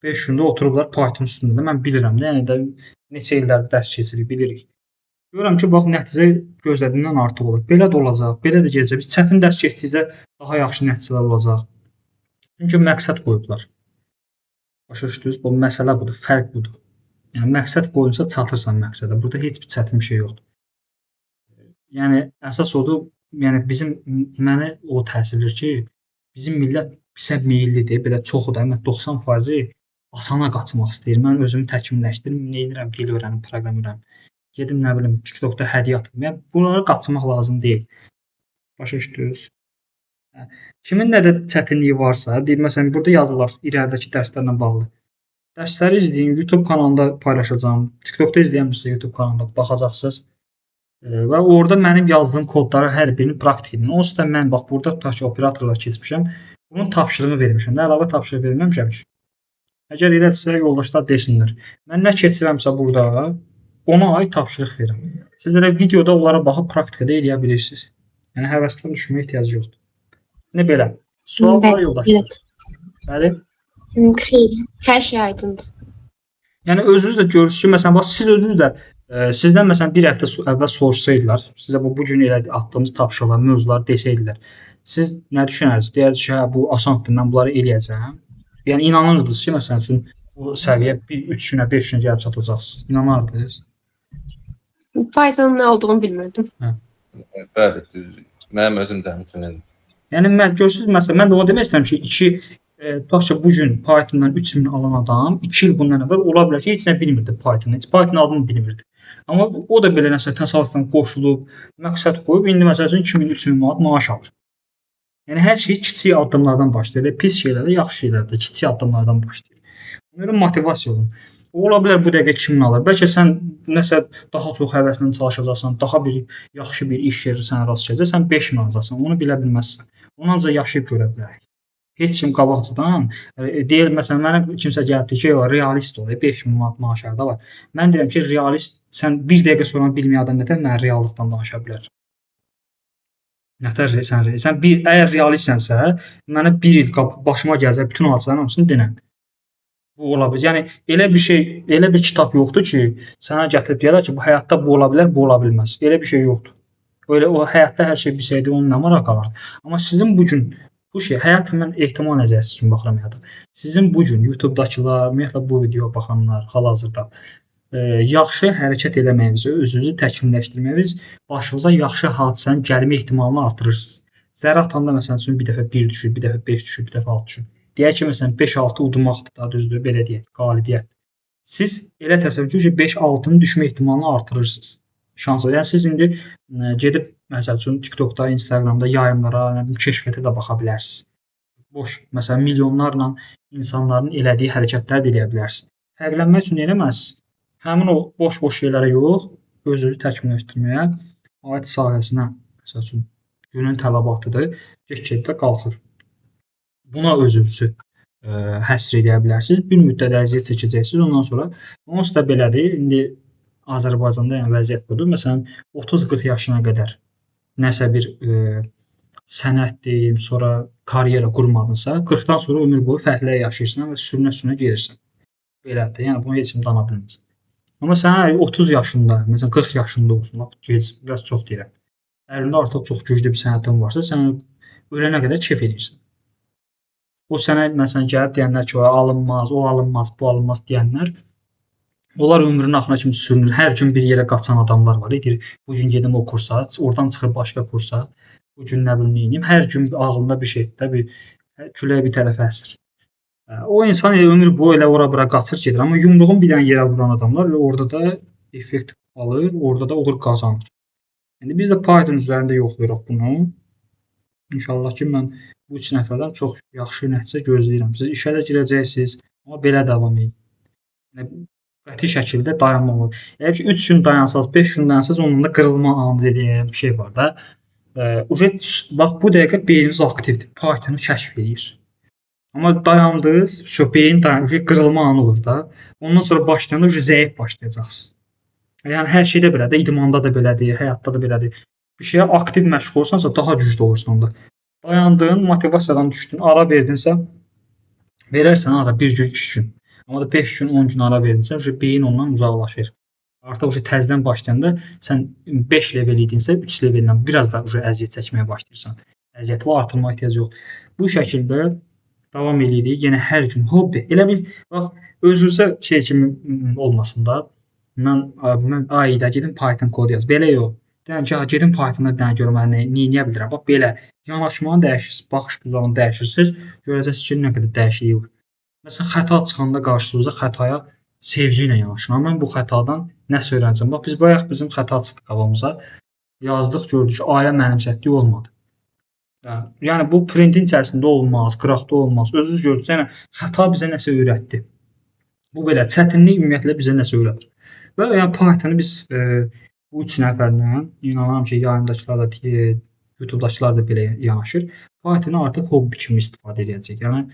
5 gündə oturublar Python üstündə. Mən bilirəm də, yəni də neçə illər dərs keçirik, bilirik. Görürəm ki, bax, nəticə gözlədiyimdən artıq olur. Belə də olacaq, belə də gələcək. Biz çətin dərs keçdikcə daha yaxşı nəticələr olacaq. Çünki məqsəd qoyublar. Başa düşdünüz? Bu məsələ budur, fərq budur. Yəni məqsəd qoyulsa çatırsan məqsədə. Burada heç bir çətin bir şey yoxdur. Yəni əsas odur, yəni məni o təsir edir ki, bizim millət bizə meyillidir, belə çoxu da, 90% asana qaçmaq istəyir. Mən özümü təkmilləşdirim, nə edirəm, dil öyrənim, proqram öyrənim. Gedim, nə bilim, TikTokda hədiyyə atım. Yəni bunlara qaçmaq lazım deyil. Başa düşdünüz? Kimin nə də çətinliyi varsa, deyib, məsələn, burada yazırlar irəlidəki dərslərlə bağlı. Dərsləri izləyin, YouTube kanalında paylaşacağam. TikTokda izləyəmirsə YouTube kanalında baxacaqsınız. Və orada mənim yazdığım kodları hər birini praktik edin. Onsuz da mən bax burada tutaq ki, operatorlar keçmişəm. Bunun tapşırığını vermişəm. Nə əlavə tapşırıq verməmişəm ki. Əgər elədirsə, yoldaşlar desinlər. Mən nə keçirəmsə burada, ona aid tapşırıq verirəm. Siz elə videoda onlara baxıb praktikada eləyə bilirsiniz. Yəni həvəsdən düşməyə ehtiyac yoxdur. Nə belə? Sual var yoldaşlar. Bəli. Xeyr, hər şey aydındır. Yəni özünüz də görürsünüz ki, məsələn, bax siz özünüz də sizdən məsələn bir həftə əvvəl soruşsaydılar, sizə bu gün elə atdığımız tapşırıqlar, mövzuları desəydilər, siz nə düşünərsiniz? Deyərsiniz ki, hə, bu asandır, mən bunları eləyəcəm. Yəni inanırdınız ki, məsələn üçün bu səviyyə 3 günə, 5 günə gəlib çatacaqsınız. İnanardınız? Python'un nə olduğunu bilmirdim. Bəli, düzdür. Mənim özüm də həmçinin. Yəni mən görürsünüz, məsələn, mən də onu demək istəyirəm ki, tutaq ki, bu gün Python-dan 3000 alan adam 2 il bundan əvvəl ola bilər ki, heç nə bilmirdi Python-dan. Heç Python adını bilmirdi. Amma o da belə nəsə təsadüfən qoşulub, məqsəd qoyub, indi məsəl üçün 2000-3000 manat maaş alır. Yəni hər şey kiçik addımlardan başlayır. Elə pis şeylər də, yaxşı şeylər də kiçik addımlardan başlayır. Ona görə motivasiya olun. Ola bilər bu dəqiqə 2000 alır. Bəlkə sən nəsə daha çox həvəslə çalışacaqsan, daha bir yaxşı bir iş yeri sənə rast gələcək, sən 5000 alacaqsan. Onu bilə bilməzsən. Onu ancaq yaşayıb görə bilərik. Heç kim qabaqcadan deyir, məsələn, mənə kimsə gəlibdi ki, realist ol, 5000 manat maaş əldə var. Mən deyirəm ki, realist, sən bir dəqiqə sonra bilməyən adam nətər mən reallıqdan danışa bilər. Nətər sən əgər realistsənsə, mənə bir il başıma gələcək bütün hadisələrin hamısını denən. Bu ola bilər. Yəni elə bir kitab yoxdur ki, sənə gətirib deyirlər ki, bu həyatda bu ola bilər, bu ola bilməz. Elə bir şey yoxdur. Öyle o həyatda hər şey bilsəydi onun nə maraq qalardı. Amma sizin bu gün bu şey həyat mən ehtimal nəzərsiz kimi baxıram həyata. Sizin bu gün YouTube-dakılar, ümumiyyətlə bu videoya baxanlar hal-hazırda yaxşı hərəkət eləməyiniz, özünüzü təkmilləşdirməyiniz başınıza yaxşı hadisənin gəlmə ehtimalını artırırsınız. Zərə atanda məsələn üçün bir dəfə 1 düşür, bir dəfə 5 düşür, bir dəfə 6 düşür. Deyək ki, məsələn 5-6 udmaqdır da, düzdür, belə deyək, qalibiyyət. Siz elə təsəvvür edin ki, 5-6-nın düşmə ehtimalını artırırsınız. Şans var. Yəni siz indi gedib məsəl üçün TikTokda, Instagramda yayımlara, keşfiyyata da baxa bilərsiniz. Boş, məsələn, milyonlarla insanların elədiyi hərəkətləri də eləyə bilərsiniz. Fərqlənmək üçün nə etməlisiniz? Həmin o boş-boş şeylərə yox, özünüzü təkmilləşdirməyə, aid sahəsinə, məsəl üçün, günün tələbatıdır, get-getdə qalxır. Buna özünüzü həsr edə bilərsiniz. Bir müddət əziyyət çəkəcəksiniz, ondan sonra onsuz da belədir. İndi Azərbaycanda yəni vəziyyət budur. Məsələn, 30-40 yaşına qədər nəsə bir sənət deyim, sonra karyera qurmadınsa, 40-dan sonra ömür boyu fərqlə yaşayırsan və sürünə-sürünə gedirsən. Belədir. Yəni bunu heç kim dana bilməz. Amma sən 30 yaşında, məsələn 40 yaşında olsun, gec, biraz çox deyirəm. Əlində artıq çox güclü bir sənətin varsa, sən ölənə qədər kef edirsən. O sənə məsələn gəlib deyənlər ki, alınmaz, o alınmaz, bu alınmaz deyənlər, onlar ömrünün axırına kimi sürünür. Hər gün bir yerə qaçan adamlar var. Deyir, bu gün gedim o kursa, oradan çıxıb başqa kursa, bu gün nə bilim neyim. Hər gün ağlında bir şeydir, bir küləyə bir tərəfə əsir. O insan ömür boyu elə ora-bura qaçır gedir, amma yumruğun bir dənə yerə vuran adamlar orada da effekt alır, orada da uğur qazanır. İndi biz də Python üzərində yoxlayırıq bunu. İnşallah ki, mən bu 3 nəfərdən çox yaxşı nəticə gözləyirəm. Siz işə də girəcəksiniz, amma belə davam edin. Yəni, qəti şəkildə dayanmaq olur. Əgər ki, 3 gün dayansaz, 5 gün dayansaz, onun da qırılma anı dediğim bir şey var da. Bax, bu dəqiqə beyniniz aktivdir, Pythonu kəşf edir. Amma dayandınız, beyin qırılma anı olur da. Ondan sonra başlayanda zəif başlayacaqsınız. Yəni hər şeydə belədir, idmanda da belədir, həyatda da belədir. Bir şeyə aktiv məşğul olsansa daha güclü olursan onda. Dayandın, motivasiyadan düşdün, ara verdinsə, verərsən ara 1 gün, 2 gün. Amma da 5 gün, 10 gün ara verdinsə, beyin ondan uzaqlaşır. Artıq təzədən başlayanda sən 5 level idinsə, 3 leveldən biraz da əziyyət çəkməyə başlayırsan. Əziyyəti artırma ehtiyacı yox. Bu şəkildə davam edirik. Yenə hər gün hobbi. Elə bil bax özünüzə şey kimi olmasın da. Mən ayda gedim Python kod yaz. Belə yox. Deyirəm ki, gedim Pythonda bir dənə görüm mən nə edə bilərəm. Bax belə yanaşmanı dəyişirsiniz, baxış qüzarını dəyişirsiniz. Görəcəksiniz ki, nə qədər dəyişiklik var. Məsələn, xəta çıxanda qarşınıza xətaya sevgi ilə yanaşın. Mən bu xətadan nəsə öyrənəcəm. Bax biz bayaq bizim xəta çıxdı qabağımıza. Yazdıq, gördük ki, aya mənimsətdik olmadı. Yəni bu printin içərisində olmaz, qıraqda olmaz. Özünüz gördünüz, yəni xəta bizə nəsə öyrətdi. Bu belə çətinlik ümumiyyətlə bizə nəsə öyrədir. Və yəni Pythonu biz bu 3 nəfərlə, inanıram ki, yayımdakılar da, YouTube-dakılar da belə yanaşır. Pythonu artıq hobbi kimi istifadə edəcək. Yəni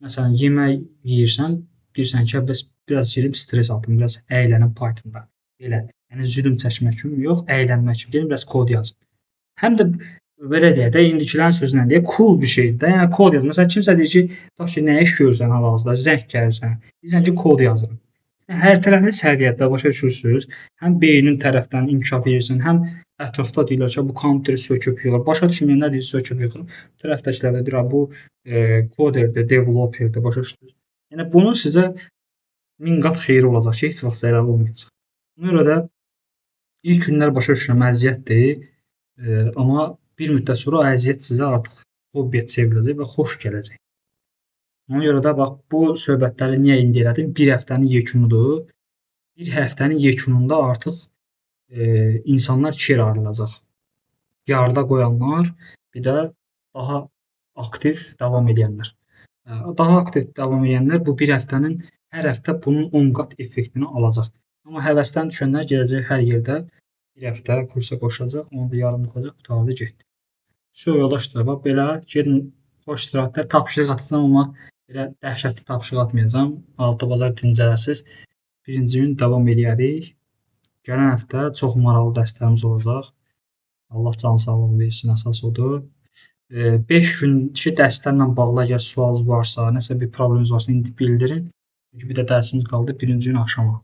məsələn, yemək yeyirsən, deyirsən ki, bəs biraz yerim stres atım, biraz əylənim Pythonda. Belə, yəni zülm çəkmək üçün yox, əylənmək üçün. Gəlin biraz kod yazın. Həm də belə deyək də, indikilərin sözündən deyək, cool bir şeydir də. Yəni kod yaz. Məsələn, kimsə deyir ki, bax ki, nə iş görürsən hal-hazırda, zəng gəlirsən. Deyirsən ki, kod yazırım. Hər tərəfli səviyyədə başa düşürsünüz. Həm beynin tərəfdən inkişaf edirsən, həm ətrafda deyirlər ki, bu kompüteri söküb yığılır. Başa düşməyənlər deyir, söküb yığılır. Bu tərəfdəkilər də deyir, bu koderdir, developerdir, başa düşürsünüz. Yəni bunun sizə 1000 qat xeyri olacaq ki, heç vaxt zərər olmayacaq. Buna görə də ilk günlər başa düşürəm, əziyyətdir. Amma bir müddət sonra əziyyət sizə artıq hobbiyə çevriləcək və xoş gələcək. Ona görə də bax, bu söhbətləri niyə indi elədim? Bir həftənin yekunudur. Bir həftənin yekununda artıq insanlar ikiyə ayrılacaq. Yarıda qoyanlar, bir də daha aktiv davam edənlər. Daha aktiv davam edənlər bu bir həftənin hər həftə bunun 10 qat effektini alacaq. Amma həvəsdən düşənlər gələcək hər yerdə bir həftə kursa qoşacaq, onu da yarımlayacaq, qutardı getdi. Yoldaşlar, bax belə gedin xoş istirahətlər, tapşırıq atacağam, amma belə dəhşətli tapşırıq atmayacağam. 6 bazar dincələsiz. Birinci gün davam edərik. Gələn həftə çox maraqlı dərslərimiz olacaq. Allah can sağlığı versin, əsas odur. 5 günkü dərslərlə bağlı əgər sualınız varsa, nəsə bir probleminiz varsa indi bildirin. Çünki bir də dərsimiz qaldı birinci gün axşama.